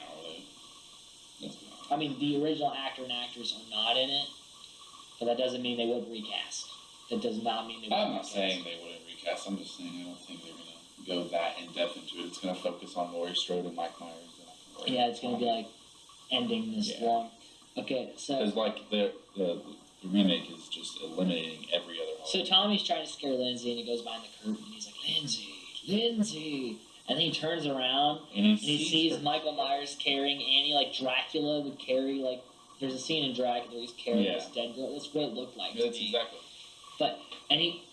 it. I mean, the original actor and actress are not in it, but that doesn't mean they wouldn't recast. That does not mean they wouldn't I'm not recast. saying they wouldn't recast. I'm just saying I don't think they're going to go that in-depth into it. It's going to focus on Laurie Strode and Mike Myers. Yeah, it's going to be like ending this long. Okay, so... Because, like, the remake is just eliminating every other horror. So Tommy's trying to scare Lindsay, and he goes behind the curtain, and he's like, Lindsay! And then he turns around, and he sees Michael Myers carrying Annie, like Dracula would carry, like... There's a scene in Dracula where he's carrying this dead girl. That's what it looked like to me. Exactly. But, and he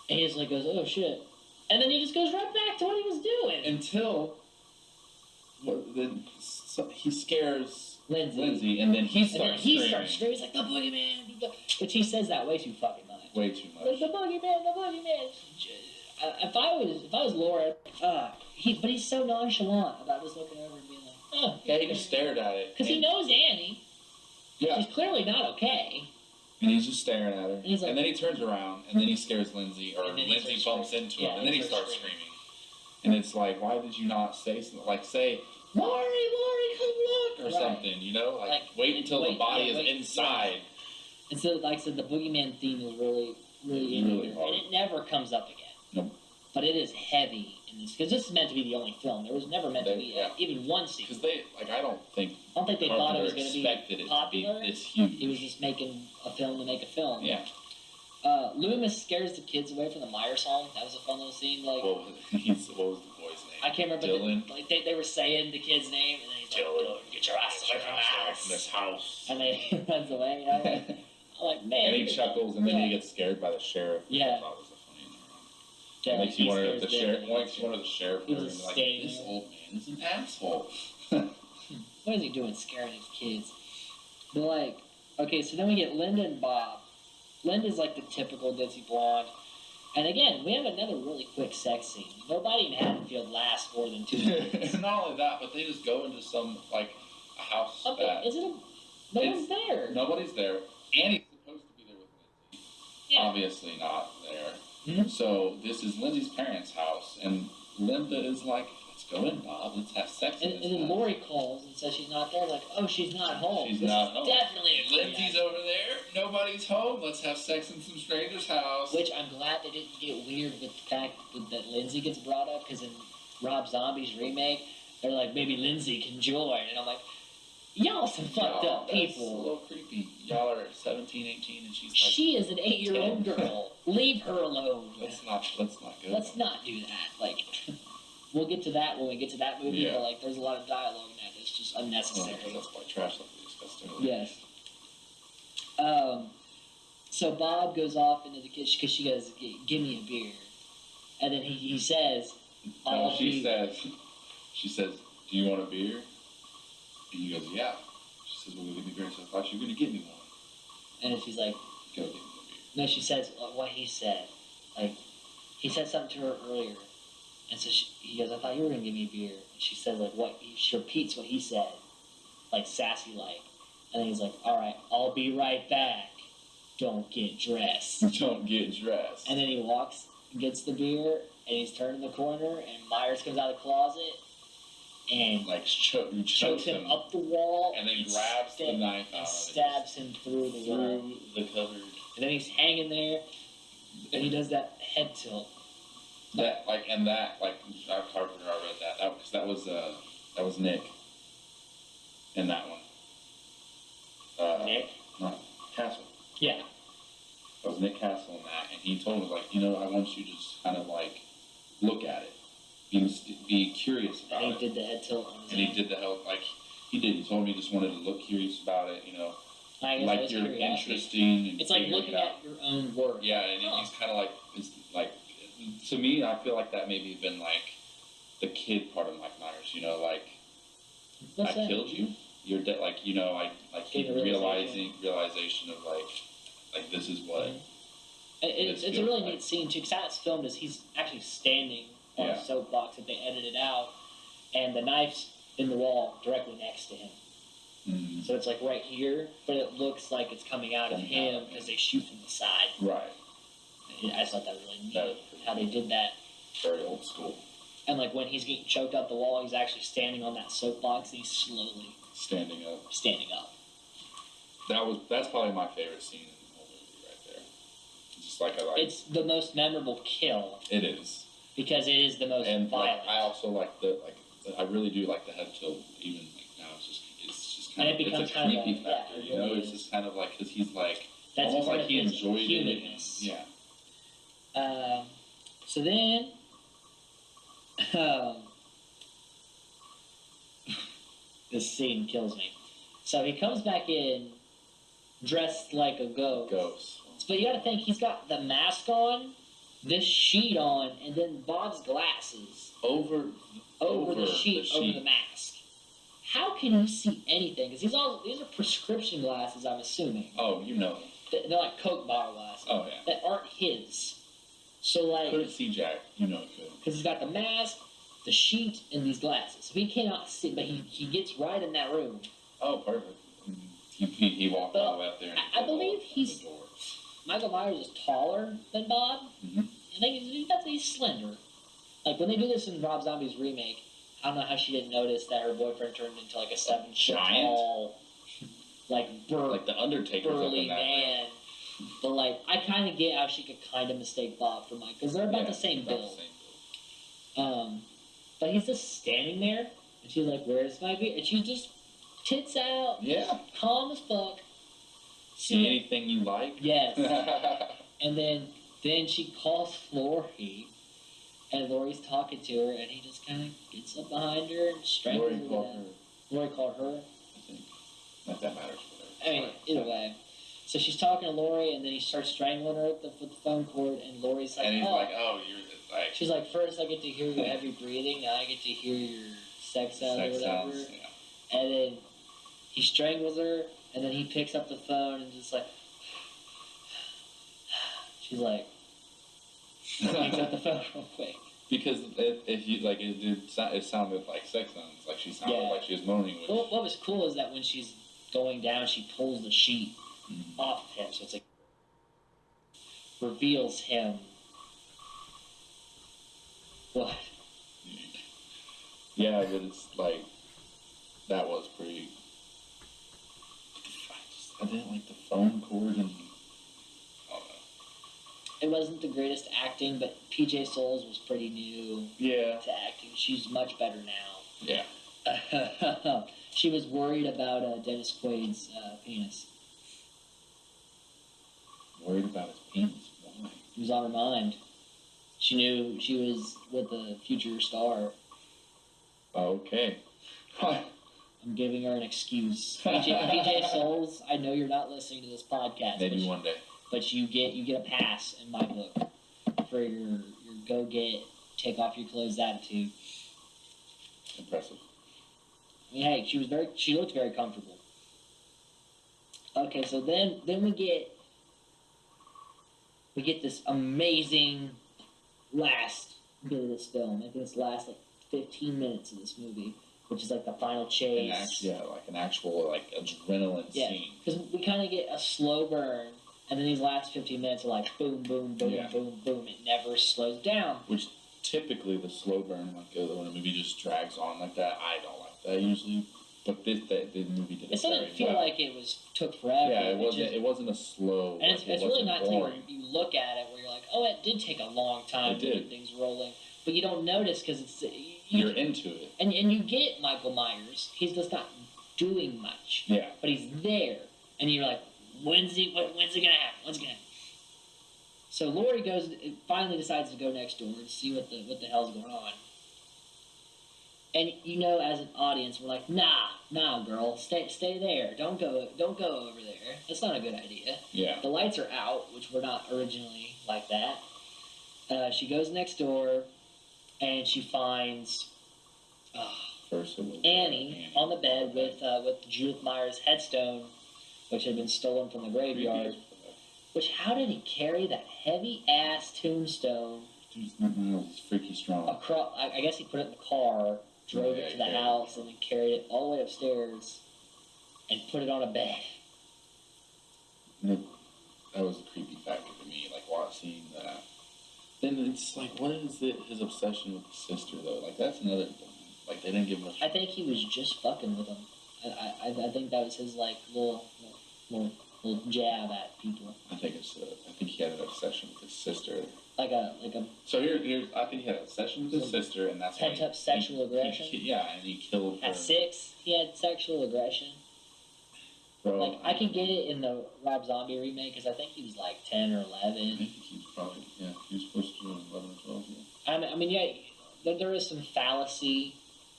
just, like, goes, oh, shit. And then he just goes right back to what he was doing. Until then he scares Lindsay. and then he starts And then he starts screaming. He's like, the boogeyman. Which he says that way too fucking much. Way too much. Like, the boogeyman. If I was Laura, but he's so nonchalant about just looking over and being like, oh. Yeah, he just stared at it. Because he knows Annie. Yeah. She's clearly not okay. And he's just staring at her. And, he's like, and then he turns around, and then he scares Lindsay, or Lindsay bumps into him, and then he starts screaming. And it's like, why did you not say something? Like, say, Lori, come look, or something, you know? Like wait until the body is inside. Yeah. And so, like I said, the boogeyman theme is really hard. And it never comes up again. Nope. But it is heavy in this, because this is meant to be the only film. There was never meant to be even one sequel. Because I don't think they thought it was going to be popular. To be this huge. He was just making a film to make a film. Yeah. Loomis scares the kids away from the Myers home. That was a fun little scene. Like, what was the boy's name? I can't remember. Dylan. Like they were saying the kid's name, and then he's like, Dylan, get your ass away from this house. And then he runs away. You know? I'm like, man. And he chuckles, and then he gets scared by the sheriff. Yeah. I thought was the funny in the makes you wonder if the sheriff. He's was like, this old man is an asshole. What is he doing scaring these kids? But like, okay, so then we get Linda and Bob. Linda's like the typical ditzy blonde. And again, we have another really quick sex scene. Nobody in Haddonfield lasts more than 2 minutes. And not only that, but they just go into some, like, a house that... No one's there. Nobody's there. Annie's supposed to be there with Lindsay. Yeah. Obviously not there. Mm-hmm. So this is Lindsay's parents' house, and Linda is like, let's go in, Bob. Let's have sex in this And then Lori calls and says she's not there. Like, oh, she's not home. She's not home. Definitely a Lindsay's over there. Nobody's home. Let's have sex in some stranger's house. Which I'm glad they didn't get weird with the fact that Lindsay gets brought up, because in Rob Zombie's remake, they're like, maybe Lindsay can join. And I'm like, y'all some fucked up people. That's a little creepy. Y'all are 17, 18, and she's like... She is an 8-year-old girl. Leave her alone. Let's not go. Let's not do that. Like, we'll get to that when we get to that movie, but like, there's a lot of dialogue in that that's just unnecessary. Oh, that's like trash like we discussed earlier. Yes. So Bob goes off into the kitchen because she goes, give me a beer. And then he says, she says, do you want a beer? And he goes, yeah. She says, well, give me a beer. So I thought you were going to get me one. And she's like, go get me a beer. No, she says what he said. Like, he said something to her earlier. And so he goes, I thought you were going to give me a beer. And she says, like, what? She repeats what he said. Like, sassy-like. And then he's like, all right, I'll be right back. Don't get dressed. Don't get dressed. And then he walks, gets the beer, and he's turning the corner, and Myers comes out of the closet, and like chokes him up the wall, and then grabs the knife out and stabs him through the wall. The cupboard. And then he's hanging there, and he does that head tilt. John Carpenter, I read that because that was Nick in that one. Nick? No, Castle. Yeah. That was Nick Castle in that, and he told us, like, I want you to just kind of, like, look at it. Be curious about it. And he did the head tilt on his And he did the head, like, he did. He told me he just wanted to look curious about it, like you're interesting. And it's like looking at your own work. Yeah, and he's kind of like, to me, I feel like that maybe been, like, the kid part of Mike Myers, I killed you. You're dead, realization of like this is what. It's a really neat scene too, because how it's filmed is he's actually standing on a soapbox that they edited out, and the knife's in the wall directly next to him. Mm-hmm. So it's like right here, but it looks like it's coming out of him because they shoot from the side. Right. I just thought that was really neat how they did that. Very old school. And like when he's getting choked up the wall, he's actually standing on that soapbox and he's slowly standing up. That's probably my favorite scene in the whole movie right there. Just it's the most memorable kill. It is. Because it is the most violent. I also like I really do like the head tilt. Even now, it's just kind of it's a creepy factor. It's just kind of like because he's like that's almost like he enjoyed humanness. it. Yeah. So then, this scene kills me. So he comes back in, dressed like a ghost. But you got to think he's got the mask on, this sheet on, and then Bob's glasses over the sheet, over the mask. How can you see anything? Because these are prescription glasses, I'm assuming. Oh, you know. They're like Coke bottle glasses. Oh, yeah. That aren't his. So, like... Couldn't see Jack. You know it could. Because he's got the mask, the sheet, and these glasses. So he cannot see, but he gets right in that room. Oh, perfect. He walked all the way up there. And I believe he's... Michael Myers is taller than Bob. Mm-hmm. I think he's slender. Like, when they do this in Rob Zombie's remake, I don't know how she didn't notice that her boyfriend turned into, like, a 7 foot tall, like, like the Undertaker's burly man. But, like, I kind of get how she could kind of mistake Bob for Mike, because they're about the same build. But he's just standing there, and she's like, "Where's my beer?" And she's just tits out, calm as fuck. See anything you like? Yes. And then she calls Lori, and Lori's talking to her, and he just kind of gets up behind her and strangles her. Lori called her? I think. Not that matters. I mean, either way. So she's talking to Lori, and then he starts strangling her with the phone cord, and Lori's like, and he's like, "Oh, you're like." She's like, "First I get to hear your heavy breathing, now I get to hear your sex sounds or whatever." Sounds, yeah. And then he strangles her, and then he picks up the phone and just like, she's like, picks up the phone real quick. Because if you like, it sounded like sex sounds, like she sounded like she was moaning. Which... What was cool is that when she's going down, she pulls the sheet off of him, so it's like reveals him. What? Yeah, but it's like that was pretty. I didn't like the phone cord and. It wasn't the greatest acting, but PJ Souls was pretty new to acting. She's much better now. Yeah. She was worried about Dennis Quaid's penis. Worried about his penis? Why? It was on her mind. She knew she was with a future star. Okay. I'm giving her an excuse. PJ Souls, I know you're not listening to this podcast. Maybe one day. But you get a pass in my book for your go get, take off your clothes attitude. Impressive. I mean, hey, she looked very comfortable. Okay, so then we get this amazing last bit of this film. I think it's the last like 15 minutes of this movie, which is like the final chase. Like an actual like adrenaline scene. Because we kind of get a slow burn. And then these last 15 minutes are like boom, boom, boom, boom, boom. It never slows down. Which typically the slow burn, like when a movie just drags on like that, I don't like that usually. But the movie did it. It didn't feel like it took forever. Yeah, it wasn't a slow. And it's really not until you look at it where you're like, oh, it did take a long time to get things rolling. But you don't notice because it's you're into it. And you get Michael Myers. He's just not doing much. Yeah. But he's there, and you're like, when's it gonna happen? When's it gonna happen? So Lori finally decides to go next door and see what the hell's going on. And as an audience, we're like, nah, girl, stay there. Don't go over there. That's not a good idea. Yeah. The lights are out, which were not originally like that. She goes next door, and she finds Annie on the bed with Judith Meyer's headstone, which had been stolen from the graveyard. Which, how did he carry that heavy-ass tombstone? It's freaky strong. Across, I guess he put it in the car, drove it to the house, and then carried it all the way upstairs and put it on a bed. That was a creepy factor to me, like, seeing that. Then it's like, what is his obsession with the sister, though? Like, that's another thing. Like, they didn't give much... I think he was just fucking with him. I think that was his, like, little jab at people. I think he had an obsession with his sister. Like a. So I think he had an obsession with his sister, and that's pent up sexual aggression. And he killed her. At 6, he had sexual aggression. Bro, like I can get it in the Rob Zombie remake because I think he was like 10 or 11. I think he was probably he was supposed to be 11 or 12. Yeah. I mean, there is some fallacy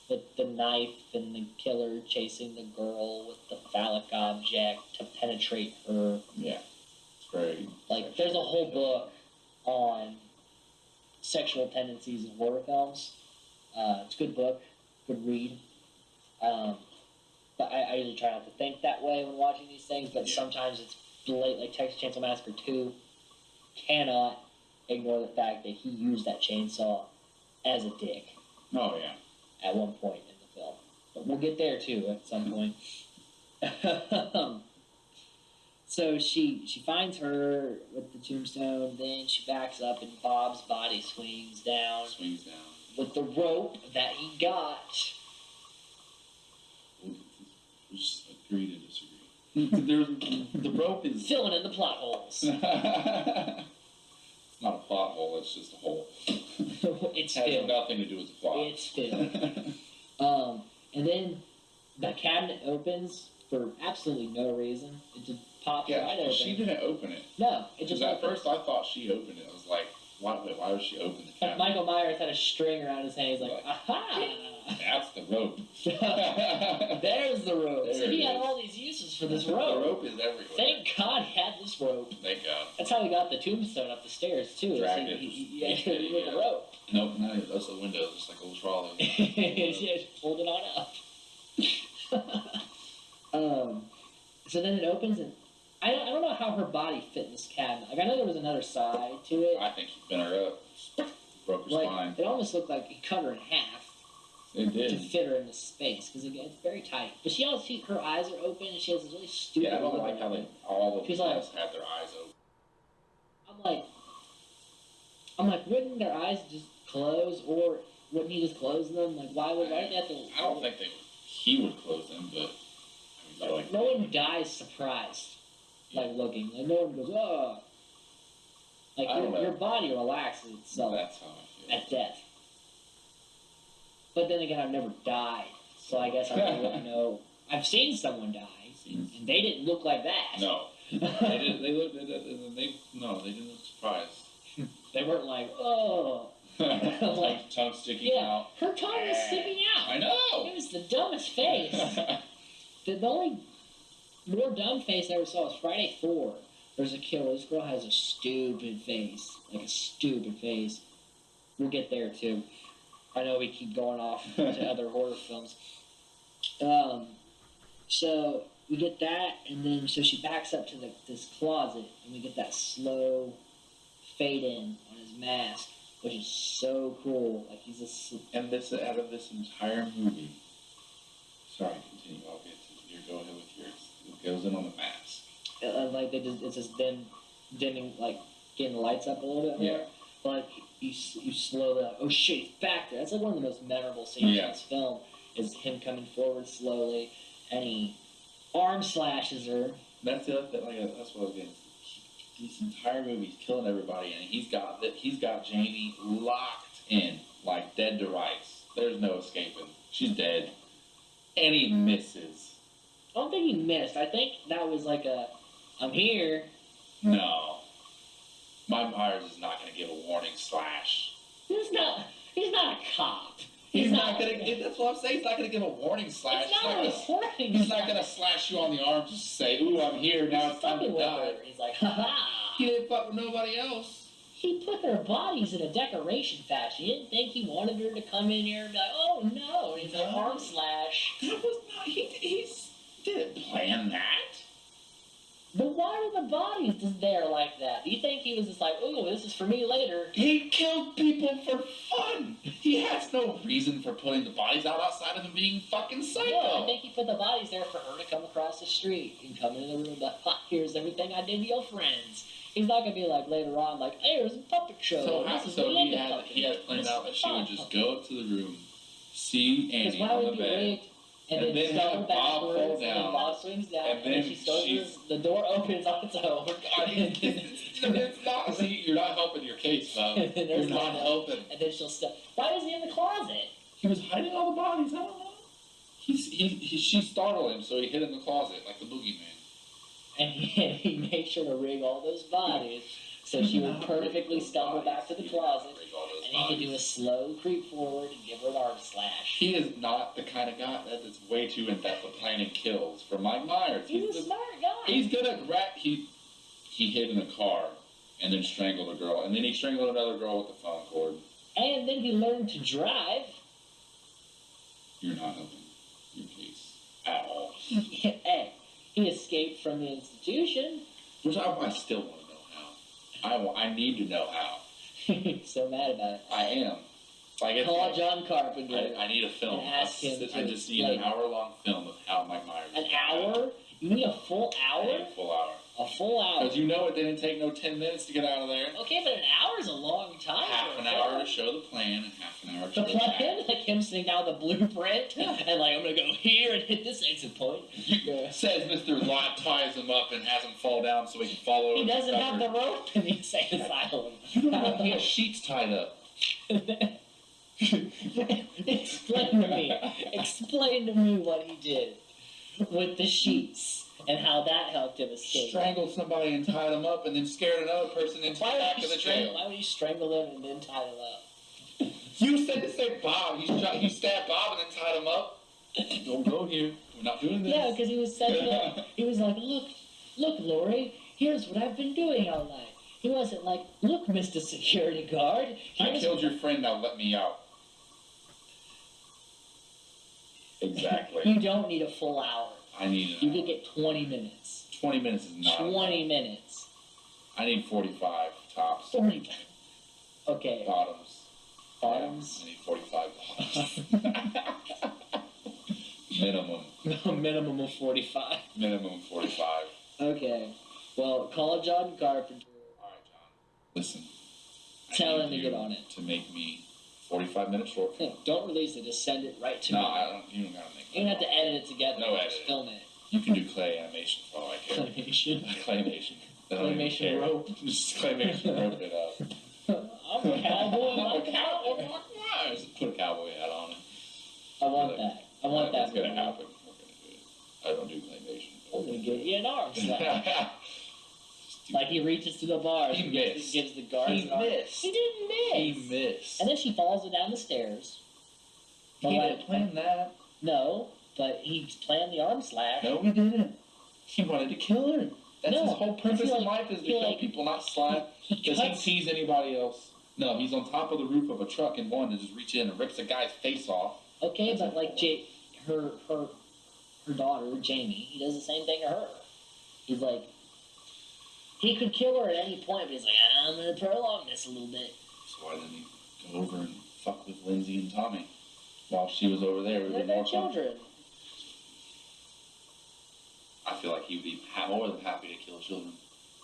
with the knife and the killer chasing the girl with the phallic object to penetrate her. Yeah. It's very... Like, there's a whole book on sexual tendencies in horror films. It's a good book, good read. But I usually try not to think that way when watching these things, but sometimes it's blatant. Like Texas Chainsaw Massacre 2 cannot ignore the fact that he used that chainsaw as a dick. Oh, yeah. At one point in the film. But we'll get there, too, at some point. So she finds her with the tombstone, then she backs up and Bob's body swings down. With the rope that he got. We'll just agree to disagree. The rope is... Filling in the plot holes. It's not a plot hole, it's just a hole. It's It has filled. nothing to do with the plot. It's filled. And then the cabinet opens for absolutely no reason. It just pops right open. She didn't open it. No, it just at opens. first I thought she opened it. I was like, why would she open the Like cabinet? Michael Myers had a string around his hand. He's like, aha! That's the rope. There's the rope. There So it he had is. all these uses for this The rope. rope is everywhere. Thank God he had this rope. Thank God. That's how he got the tombstone up the stairs, too. Dragged it. He had to do with the rope. Nope, no, that's the window, just like a little trolley. Yeah, hold it on up. So then it opens, and I don't know how her body fit in this cabinet. Like, I know there was another side to it. I think he bent her up, broke her Like, spine. it almost looked like he cut her in half It to did. fit her into space, because it's very tight. But her eyes are open, and she has this really stupid Yeah, I don't look like on how her. all of She's them like- had their eyes open. I'm like, wouldn't their eyes just close, or wouldn't he just close them? Like, why would they have to? I don't think he would close them, but I feel like No one dies surprised, like looking. Like no one goes, oh. Like I don't know. your body relaxes itself that's how I feel. at death. But then again, I've never died, so I guess I wouldn't know. I've seen someone die, and they didn't look like that. No, they didn't. They looked. They didn't look surprised. They weren't like, oh. Like, tongue sticking yeah, out. her tongue was sticking out. I know. It was the dumbest face. The only more dumb face I ever saw was Friday 4. There's a killer. This girl has a stupid face. Like a stupid face. We'll get there too. I know we keep going off to other horror films. So we get that, and then so she backs up to this closet, and we get that slow fade in on his mask, which is so cool. Like he's just. And this out of this entire movie. Sorry, continue. I'll get to you. Go ahead with yours. It goes in on the mask. Like it's just them dimming, like getting the lights up a little bit more. Yeah. But you slow the oh shit, he's back there. That's like one of the most memorable scenes in this film. Is him coming forward slowly, and he arm slashes her. That's the other thing. Like that's what I was getting. This entire movie, he's killing everybody, and he's got Jamie locked in, like dead to rights. There's no escaping. She's dead, and he misses. I don't think he missed. I think that was like I'm here. No. Mike Myers is not going to give a warning slash. He's not a cop. He's not going to. That's what I'm saying. He's not going to give a warning slash. It's not a warning. He's not going to slash you on the arm just to say, "Ooh, I'm here now. It's time to die." He's like, ha ha. He didn't fuck with nobody else. He put their bodies in a decoration fashion. He didn't think he wanted her to come in here and be like, oh no. And he's like, arm slash. That was not. He didn't plan that. But why were the bodies just there like that? Do you think he was just like, ooh, this is for me later? He killed people for fun. He has no reason for putting the bodies out outside of him being fucking psycho. No, I think he put the bodies there for her to come across the street and come into the room and be like, ha, here's everything I did to your friends. He's not going to be like later on, like, hey, there's a puppet show. He had planned out that she would just go up to the room, see Annie why on would the be bed. rigged? And And then then stumble have Bob backwards, fall and then down. Bob swings down, And and then then she closes, the door opens on its own. It's not. See, you're not helping your case, Bob. And then You're there's not Lana, helping. and then she'll step. Why is he in the closet? He was hiding all the bodies. I don't know. She startled him, so he hid in the closet like the boogeyman. And he made sure to rig all those bodies so she would perfectly stumble back to the closet, and he could do a slow creep forward and give her an arm slash. He is not the kind of guy that is way too in depth of planning kills for Mike Myers. He's a smart guy. He's gonna he hid in a car and then strangled a girl, and then he strangled another girl with the phone cord. And then he learned to drive. You're not helping your case at all. Hey, he escaped from the institution. Which I still want to know how. I need to know how. So mad about it. I am. Like Call John Carpenter. I need a film. And ask him I to just need explain. an hour-long film of how Mike Myers. An hour? You need a full I hour? need a full hour. A full hour. Because you know it didn't take no 10 minutes to get out of there. Okay, but an hour is a long time. Half an hour to show the plan and half an hour to The show the plan, plan. like him sitting down the blueprint, and like I'm gonna go here and hit this exit point. Says Mr. Lot ties him up and has him fall down so he can follow. He doesn't have the rope in the insane asylum. He has sheets tied up. Explain to me. Explain to me what he did with the sheets and how that helped him escape. Strangled somebody and tied them up and then scared another person into the back of the jail. Why would he strangle them and then tie them up? You said to say Bob. He stabbed Bob and then tied him up. Don't go here. We're not doing this. Yeah, because he was setting up. He was like, look, Lori, here's what I've been doing all night. He wasn't like, look, Mr. Security Guard. I killed your friend, now let me out. Exactly. You don't need a full hour. I need You could get 20 minutes. 20 minutes is not 20 minutes. I need 45 tops. 40. Okay. Bottoms. Bottoms. Yeah, I need 45 bottoms. Minimum. No, minimum of 45. Minimum 45. Okay. Well, call John Carpenter. Alright, John. Listen. Tell I him need to get you on it. To make me 45 minute short film. Don't release it. Just send it right to No, me. you don't gotta make it. You don't have to edit it together. No Just edit. film it. You can do clay animation for all I care. Claymation. Claymation. I don't even Claymation care. rope. Just claymation rope it up. I'm a cowboy. I'm a cowboy. Mark Myers. Put a cowboy hat on it. I want that. I want that. It's gonna happen. We're gonna do it. I don't do claymation. I'm gonna give you an arm slap. Like he reaches to the bars He and missed. gives the guards He an arm. missed. He didn't miss. He missed. And then she follows him down the stairs. But He like, didn't plan that. No, but he planned the arm slash. No, he didn't. He wanted to kill her. That's No, his whole purpose he, in life is to he, kill like, people, not slap. He Does cuts. he tease anybody else? No, he's on top of the roof of a truck and wanted to just reach in and rips a guy's face off. Okay, but like her daughter Jamie, he does the same thing to her. He's like, he could kill her at any point, but he's like, I'm gonna prolong this a little bit. So why didn't he go over and fuck with Lindsay and Tommy while she was over there? They're their children. I feel like he would be more than happy to kill children.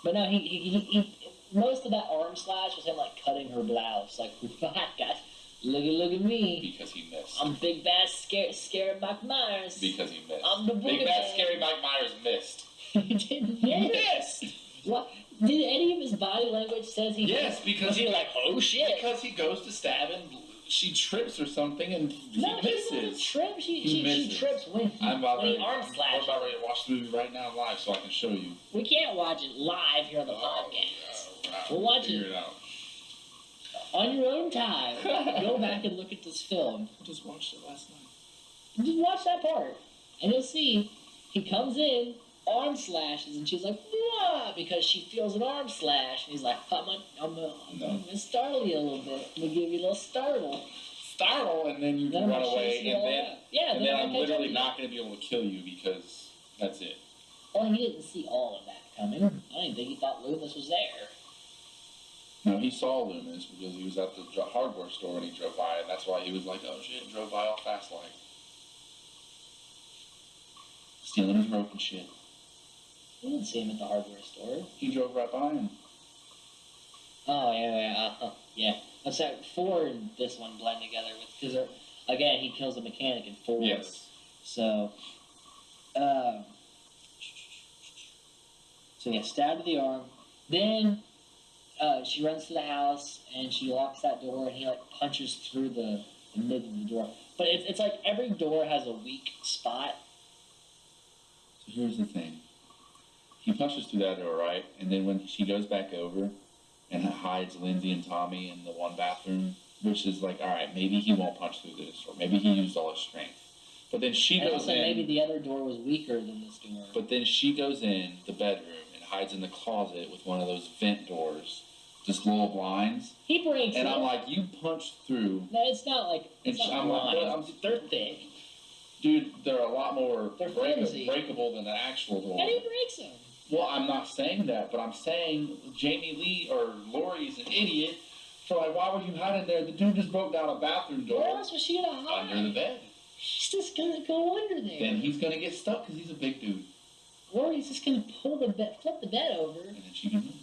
But no, he most of that arm slash was him like cutting her blouse, like, guys, look at me. Because he missed. I'm big bad scared Mike Myers. Because he missed. I'm the Big boogeyman. bad scary Mike Myers missed. He didn't He miss. missed. What? Did any of his body language says he? Yes, because was he he like, oh shit. Because he goes to stab and she trips or something and No, he he wasn't misses. trip. She misses. trips when I'm about when he ready. arm We're slashes. about ready to watch the movie right now live so I can show you. We can't watch it live here on the Oh, podcast. yeah, wow. We'll watch Figure it. it out. On your own time. Go back and look at this film. I just watched it last night. Just watch that part, and you'll see he comes in, arm slashes, and she's like, "Whoa!" because she feels an arm slash. And he's like, I'm gonna startle you a little bit. I'm gonna give you a little startle. Startle, and then you Then can I'm run gonna away, chase you and all then around. Yeah, and then I'm I'm gonna literally catch not going to be able to kill you because that's it. Well, he didn't see all of that coming. I don't even think he thought Loomis was there. No, he saw Loomis because he was at the hardware store and he drove by, and that's why he was like, oh shit, and drove by all fast like. Stealing his rope and shit. We didn't see him at the hardware store. He drove right by him. Oh, yeah. That's that 4 and this one blend together with, because again, he kills the mechanic in 4. Yes. So yeah, stabbed to the arm. Then she runs to the house and she locks that door, and he like punches through the mid of the door. But it's like every door has a weak spot. So here's the thing. He punches through that door, right? And then when she goes back over and hides Lindsay and Tommy in the one bathroom, which is like, all right, maybe he won't punch through this, or maybe he used all his strength. But then she And goes also in. maybe the other door was weaker than this door. But then she goes in the bedroom and hides in the closet with one of those vent doors, just little blinds. He breaks and it. I'm like, you punched through. No, it's not like it's not I'm blinds. like, They're thick. Dude, they're a lot more flimsy. breakable than the actual door. And he breaks them. Well, I'm not saying that, but I'm saying Jamie Lee or Lori's an idiot. So like, why were you hiding there? The dude just broke down a bathroom door. Where else was she gonna hide? Under the bed. She's just gonna go under there. Then he's gonna get stuck because he's a big dude. Lori's just gonna flip the bed over. And then she can move.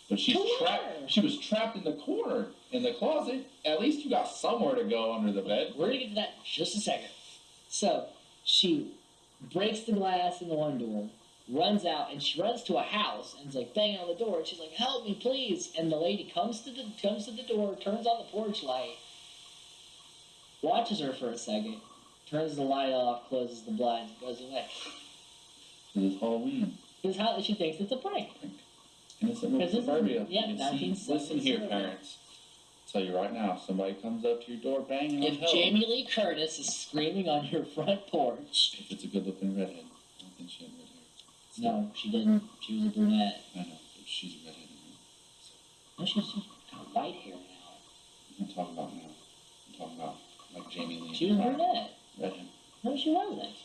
But she's trapped. She was trapped in the corner in the closet. At least you got somewhere to go under the bed. We're gonna get to that in just a second. So she breaks the glass in the one door, runs out, and she runs to a house and is like banging on the door. And she's like, "Help me, please!" And the lady comes to the door, turns on the porch light, watches her for a second, turns the light off, closes the blinds, and goes away. It's Halloween. Because how she thinks it's a prank. Innocent little suburbia. Yeah, You 1970s. Listen here, parents. I'll tell you right now, if somebody comes up to your door banging on If help, Jamie Lee Curtis is screaming on your front porch. if it's a good-looking redhead, I don't think she had red hair. No, she didn't. She was a brunette. I know, but she's a redhead. No, she's got white hair now. I'm not talking about now. I'm talking about like Jamie Lee. She was a brunette. Redhead. No, she wasn't.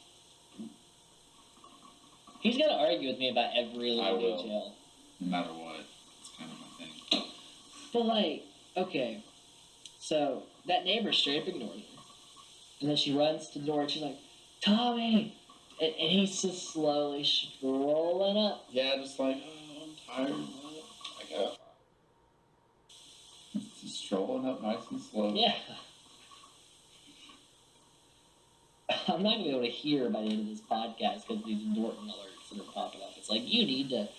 He's gonna argue with me about every I little will. detail. No matter what, it's kind of my thing. But like, okay, so that neighbor straight up ignored her, and then she runs to the door and she's like, "Tommy," and he's just slowly strolling up. Yeah, just like, oh, I'm tired. I got. Just strolling up nice and slow. Yeah. I'm not gonna be able to hear by the end of this podcast because these Norton alerts that are popping up. It's like you need to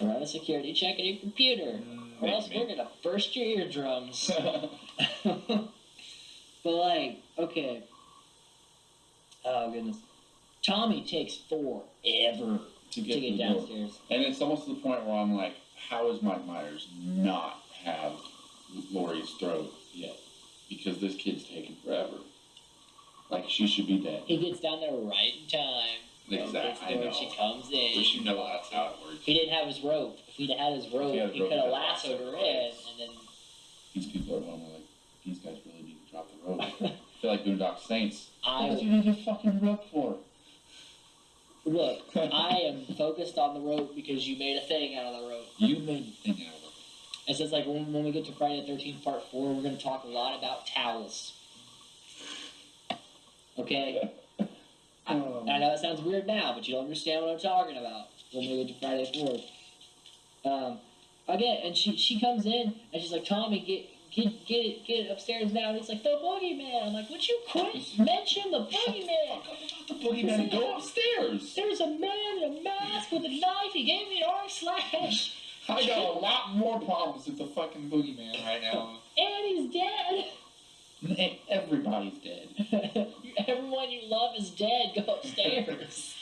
run a security check on your computer, or else we're gonna burst your eardrums. But like, okay. Oh goodness. Tommy takes forever to get downstairs. And it's almost to the point where I'm like, how does Mike Myers not have Lori's throat yet? Because this kid's taking forever. Like, she should be dead. He gets down there right in time. Exactly, I know. She comes in. But you know that's how it works. He didn't have his rope. If he'd had his rope, he could have lassoed her in, and then... These people at home are like, these guys really need to drop the rope. I feel like Boondock Saints. What did you need a fucking rope for? Look, I am focused on the rope because you made a thing out of the rope. You made a thing out of it. It's just like when we get to Friday the 13th Part 4, we're going to talk a lot about towels. Okay? I know it sounds weird now, but you'll understand what I'm talking about when we get to Friday the 4th. Again, and she comes in, and she's like, "Tommy, get it upstairs now." And he's like, "The boogeyman." I'm like, "Would you quit mention the boogeyman?" The boogeyman, go upstairs. There's a man in a mask with a knife. He gave me an arm slash. I got a lot more problems with the fucking boogeyman right now. And he's dead. Everybody's dead. Everyone you love is dead. Go upstairs.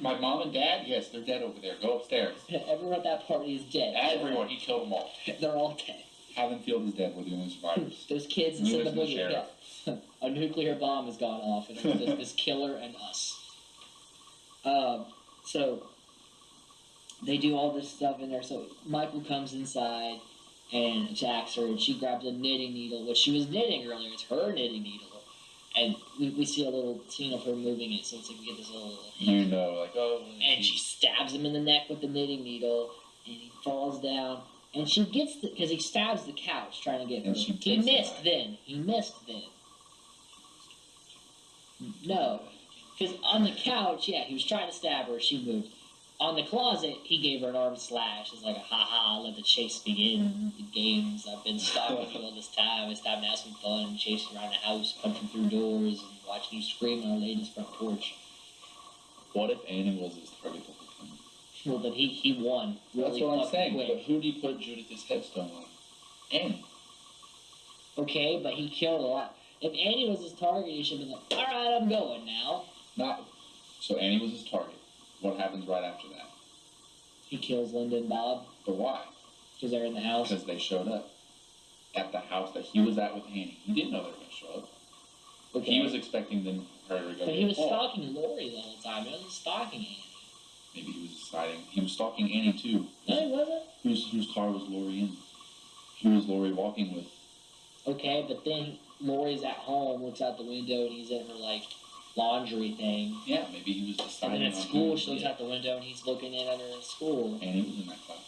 My mom and dad, yes, they're dead over there. Go upstairs. Everyone at that party is dead. Everyone, he killed them all. They're all dead. Havenfield is dead. We're the only survivors. Those kids that said the boogie. Yeah. A nuclear bomb has gone off, and it's just this killer and us. So they do all this stuff in there. So Michael comes inside and attacks her, and she grabs a knitting needle, which she was knitting earlier. It's her knitting needle. And we see a little scene of her moving it, so it's like we get this little... You know, like, oh... And she stabs him in the neck with the knitting needle, and he falls down. And she gets the... Because he stabs the couch trying to get her. He missed then. He missed then. No. Because on the couch, yeah, he was trying to stab her. She moved. On the closet, he gave her an arm slash. It's like, ha-ha, let the chase begin. The games, I've been stalking you all this time. It's time to have some fun, chasing around the house, punching through doors, and watching you scream on our lady's front porch. What if Annie was his target? Well, then he won. Really. That's what I'm saying. Quick. But who did he put Judith's headstone on? Annie. Okay, but he killed a lot. If Annie was his target, he should have been like, all right, I'm going now. So Annie was his target. What happens right after that? He kills Linda and Bob. But why? Because they're in the house. Because they showed up at the house that he was at with Annie. He didn't know they were going to show up. Okay. He was expecting her to go. But he was stalking Lori the whole time. He wasn't stalking Annie. Maybe he was deciding. He was stalking Annie too. No, he wasn't. Whose car was Lori in? Who was Lori walking with? Okay, but then Lori's at home, looks out the window, and he's in her, like, laundry thing. Yeah, maybe he was And deciding. then at school, she looks out the window, and he's looking in at her at school. Annie was in that class.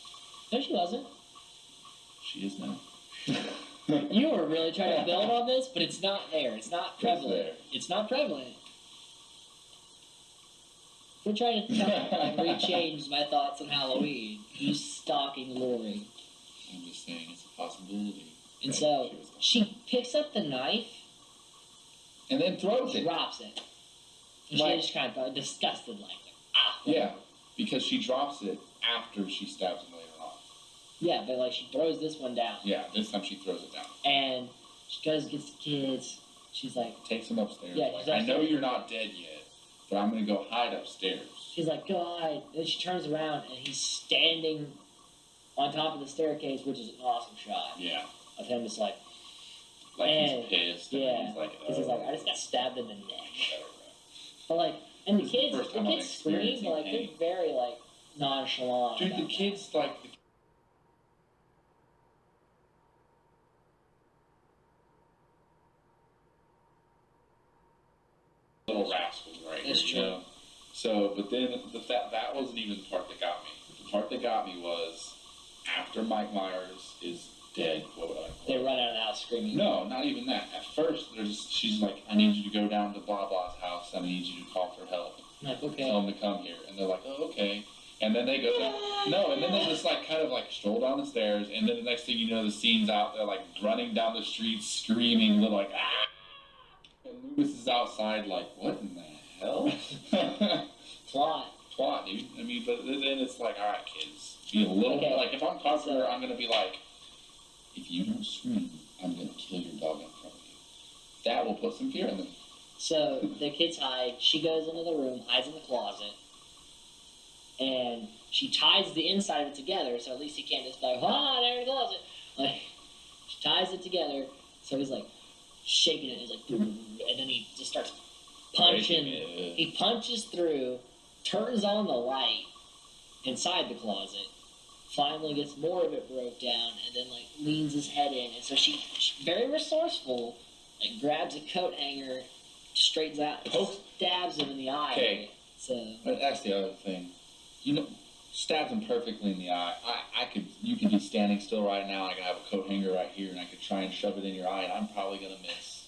No, she wasn't. She is now. You were really trying to build on this, but it's not there. It's not prevalent. It's there. It's not prevalent. We're trying to rechange my thoughts on Halloween. Who's stalking Lori? I'm just saying it's a possibility. And so she picks up the knife and then throws it. Drops it. And Like, she just kind of disgusted like that. Ah. Yeah, because she drops it after she stabs him later on. Yeah, but like she throws this one down. Yeah, this time she throws it down. And she goes and gets the kids. She's like, takes him upstairs. Yeah, like, she's upstairs. I know you're not dead yet, but I'm gonna go hide upstairs. She's like, go hide. And then she turns around and he's standing on top of the staircase, which is an awesome shot Yeah, of him just like, he's pissed. yeah, and he's like, because he's like, I just got stabbed in the neck. But like, and the This is the kids, first the time I'm kids scream, experiencing but like they're pain. very like nonchalant. Dude, about the that. kids like. Little rascals, right? That's here, true. You know? So, but then that wasn't even the part that got me. The part that got me was after Mike Myers is dead, quote unquote. They run out of the house screaming. No, not even that. At first, she's like, I need you to go down to blah blah's house. I need you to call for help. I'm like, okay. Tell them to come here. And they're like, oh, okay. And then they go down. No, and then they just like kind of like stroll down the stairs. And then the next thing you know, the scene's out there like running down the street, screaming, little like, ah! And Lewis is outside like, what in the hell? Plot, dude. I mean, but then it's like, all right, kids, be a little bit like, if I'm Carpenter, I'm gonna be like, if you don't scream, I'm gonna kill your dog in front of you. That will put some fear in them. So the kids hide. She goes into the room, hides in the closet, and she ties the inside of it together, so at least he can't just be like, ah, there in the closet. Like, she ties it together, so he's like shaking it, and he's like, and then he just starts punching. He punches through, turns on the light inside the closet, finally gets more of it broke down, and then like leans his head in, and so she's very resourceful, like grabs a coat hanger, straightens out, stabs him in the eye. Okay. So But that's the other thing. You know, stabs him perfectly in the eye. You could be standing still right now, and I could have a coat hanger right here, and I could try and shove it in your eye, and I'm probably gonna miss.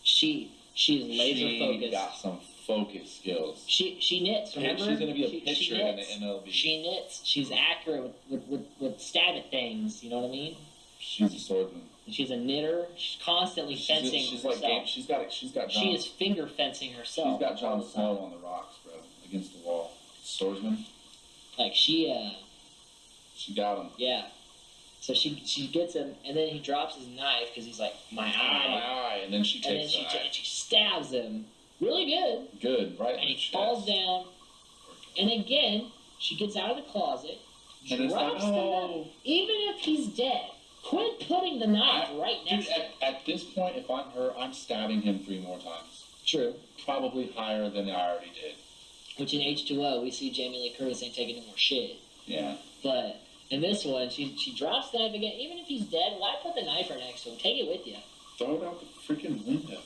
She is laser focused. She got some focus skills. She knits, remember? She's gonna be a pitcher she in knits. the MLB. She knits. She's accurate with stab at things, you know what I mean? She's a swordsman. She's a knitter. She's constantly fencing She's herself. like she's got John. She is finger fencing herself. She's got Jon Snow on the rocks, bro, against the wall. Swordsman. Like she got him. yeah. So she gets him, and then he drops his knife because he's like, my My eye. eye, and then she And then takes the eye. she stabs him really good, Good, right? and in the he chest. falls down. And again, she gets out of the closet, And it's drops like, the oh. knife. Even if he's dead, quit putting the knife right next Dude, to him. at this point, if I'm her, I'm stabbing him 3 more times. True. Probably higher than I already did. Which in H2O, we see Jamie Lee Curtis ain't taking no more shit. Yeah. But in this one, she drops the knife again. Even if he's dead, why put the knife right next to him? Take it with you. Throw it out the freaking window.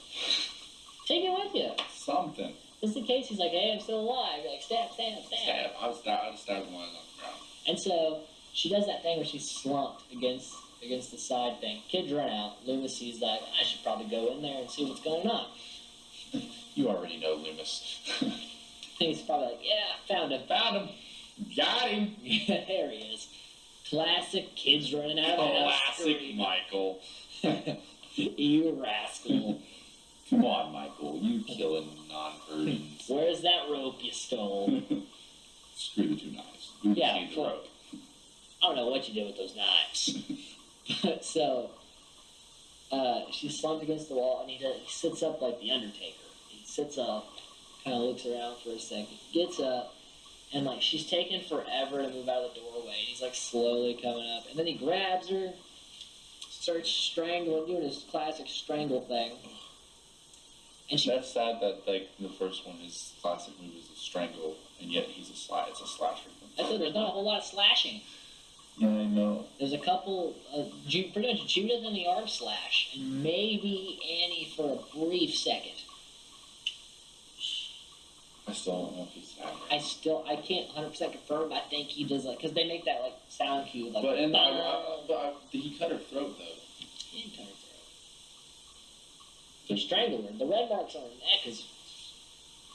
Take it with you. Something. Just in case he's like, hey, I'm still alive. You're like, stab. Stab. I was stabbing one on the ground. And so she does that thing where she's slumped against the side thing. Kids run out. Loomis sees that. I should probably go in there and see what's going on. You already know Loomis. He's probably like, yeah, found him. Found him. Got him. Yeah, there he is. Classic kids running out of the house. Classic screaming. Michael. You rascal. Come on, Michael. You killing non-virgins. Where's that rope you stole? Screw the 2 knives. We Yeah, need the fuck. rope. I don't know what you did with those knives. So, she's slumped against the wall, and he sits up like the Undertaker. He sits up, kind of looks around for a second, gets up, and like she's taking forever to move out of the doorway. And he's like slowly coming up, and then he grabs her, starts strangling, doing his classic strangle thing. And she, That's sad that like the first one, his classic move is to strangle and yet it's a slasher film. I said there's not a whole lot of slashing. I know. There's a couple, pretty much Judith and the Arm slash, and maybe Annie for a brief second. I still don't know if he's that. I can't 100% confirm. I think he does because they make that sound cue but he cut her throat though. He didn't cut her throat. He strangled her. The red marks on her neck is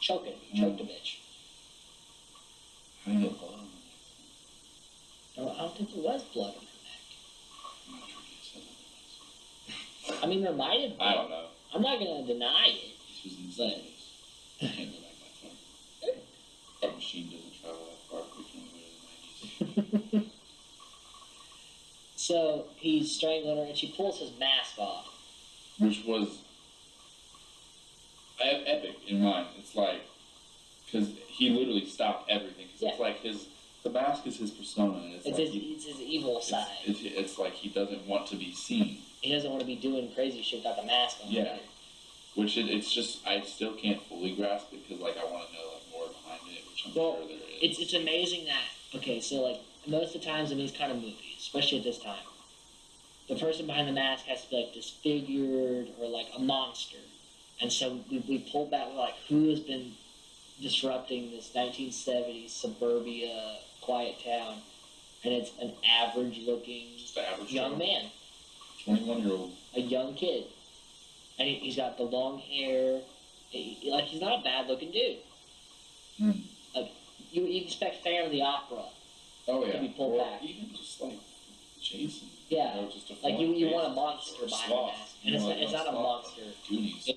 choking. He choked a bitch. How do you get blood on the neck? I don't think there was blood on her neck. I'm not sure if you said that. I mean, there might have been. I don't know. I'm not going to deny it. This was in the 70s. I can't go back that far. The machine doesn't travel that far. We can only go to the 90s. So he's strangling her, and she pulls his mask off. Which was epic in mine. It's like, because he literally stopped everything. Cause it's like the mask is his persona. It's his evil side. It's like he doesn't want to be seen. He doesn't want to be doing crazy shit without the mask on. Yeah. Which it's just, I still can't fully grasp it because like I want to know like more behind it, which I'm sure there is. It's amazing that, okay, so like most of the times in these kind of movies, especially at this time, the person behind the mask has to be like disfigured or like a monster. And so we pulled back, we're like, who has been disrupting this 1970s suburbia quiet town? And it's an average-looking young man. 21-year-old. A young kid. And he's got the long hair. He's not a bad-looking dude. Mm. Like, you expect Phantom of the Opera to be pulled back. Even just like Jason. Yeah. You know, just a like you want a monster behind the mask. And it's not a monster. Goonies.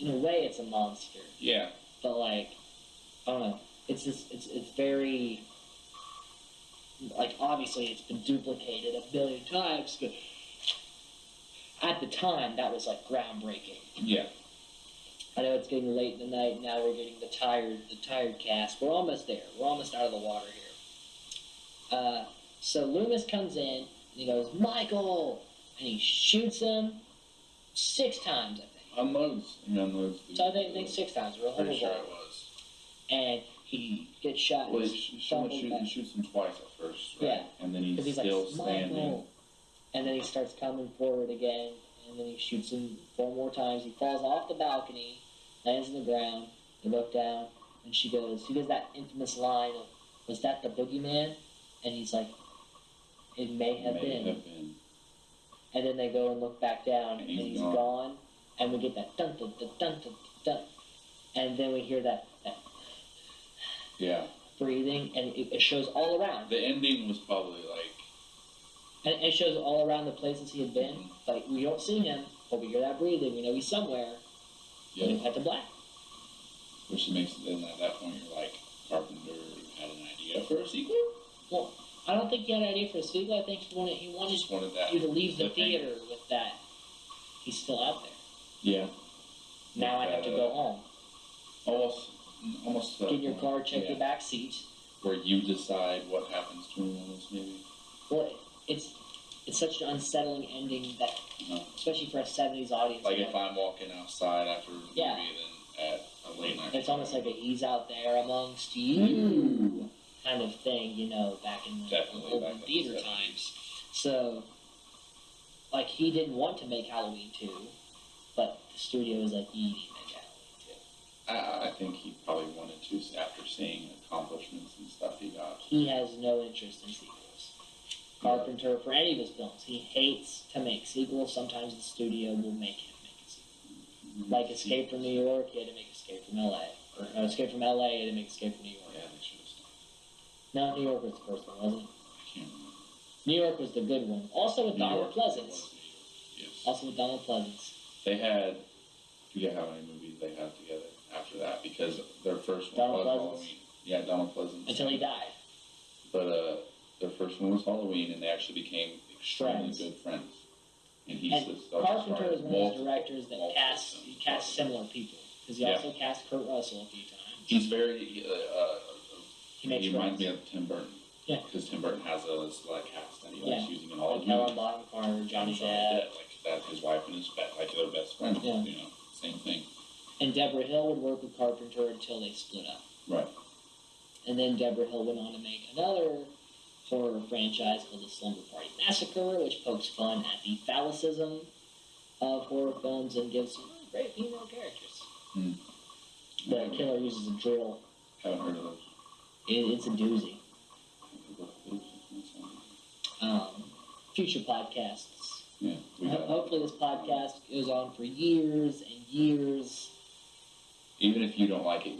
In a way, it's a monster. Yeah. But like, I don't know. It's very, like, obviously it's been duplicated a billion times, but at the time that was like groundbreaking. Yeah. I know it's getting late in the night. Now we're getting the tired cast. We're almost there. We're almost out of the water here. So Loomis comes in and he goes, Michael, and he shoots him 6 times, I think. Unloads. So I think 6 times. We're pretty sure it was. And he gets shot. Well, he shoots him twice at first, right? Yeah. And then he's still standing. And then he starts coming forward again, and then he shoots him 4 more times. He falls off the balcony, lands on the ground. They look down, and he does that infamous line of, was that the boogeyman? And he's like, it may have been. And then they go and look back down, and he's gone. And we get that dun dun dun dun dun dun. And then we hear that breathing, and it shows all around. The ending was probably like... And it shows all around the places he had been. Mm-hmm. Like, we don't see him, but we hear that breathing. We know he's somewhere. Yeah. And we cut to black. Which makes it, then at that point, you're like, Carpenter had an idea for a sequel? Well, I don't think he had an idea for a sequel. I think he wanted you to leave the theater with that. He's still out there. Yeah. Now I have to go home. Almost. Get in your car, check the back seat. Where you decide what happens to him, almost maybe. Well, it's such an unsettling ending that, especially for a 70s audience. Like if I'm walking outside after a movie, then at a late night. It's almost like a he's out there amongst you kind of thing, back in the old theater times. So, like, he didn't want to make Halloween 2, but the studio was like, you need to make Halloween 2. I think he probably wanted to after seeing accomplishments and stuff he got. He has no interest in sequels. Carpenter, for any of his films, he hates to make sequels. Sometimes the studio will make him make a sequel. Like Escape from New York, he had to make Escape from L.A. Or Escape from L.A., he had to make Escape from New York. Yeah, they should have stopped. No, New York was the first one, wasn't it? I can't remember. New York was the good one. Also with Donald Pleasance. Yes. Also with Donald Pleasance. They had, I forget how many movies they had together after that, because their first one Donald was Pleasance? Halloween. Yeah, Donald Pleasance. Until he died. But their first one was Halloween, and they actually became extremely good friends. And Carpenter is one of those directors that casts similar people. Because he also cast Kurt Russell a few times. He's very, he reminds me of Tim Burton. Yeah. Because Tim Burton has a select cast that he likes using in all his Helen movies. Bonham Carter, Johnny Depp. Like that, his wife and his their best friends. Yeah. Same thing. And Deborah Hill would work with Carpenter until they split up. Right. And then Deborah Hill went on to make another horror franchise called The Slumber Party Massacre, which pokes fun at the phallicism of horror films and gives some really great female characters. Mm. The killer uses a drill. Haven't heard of those. It's a doozy. Future podcasts. Yeah. Hopefully this podcast goes on for years and years. Even if you don't like it,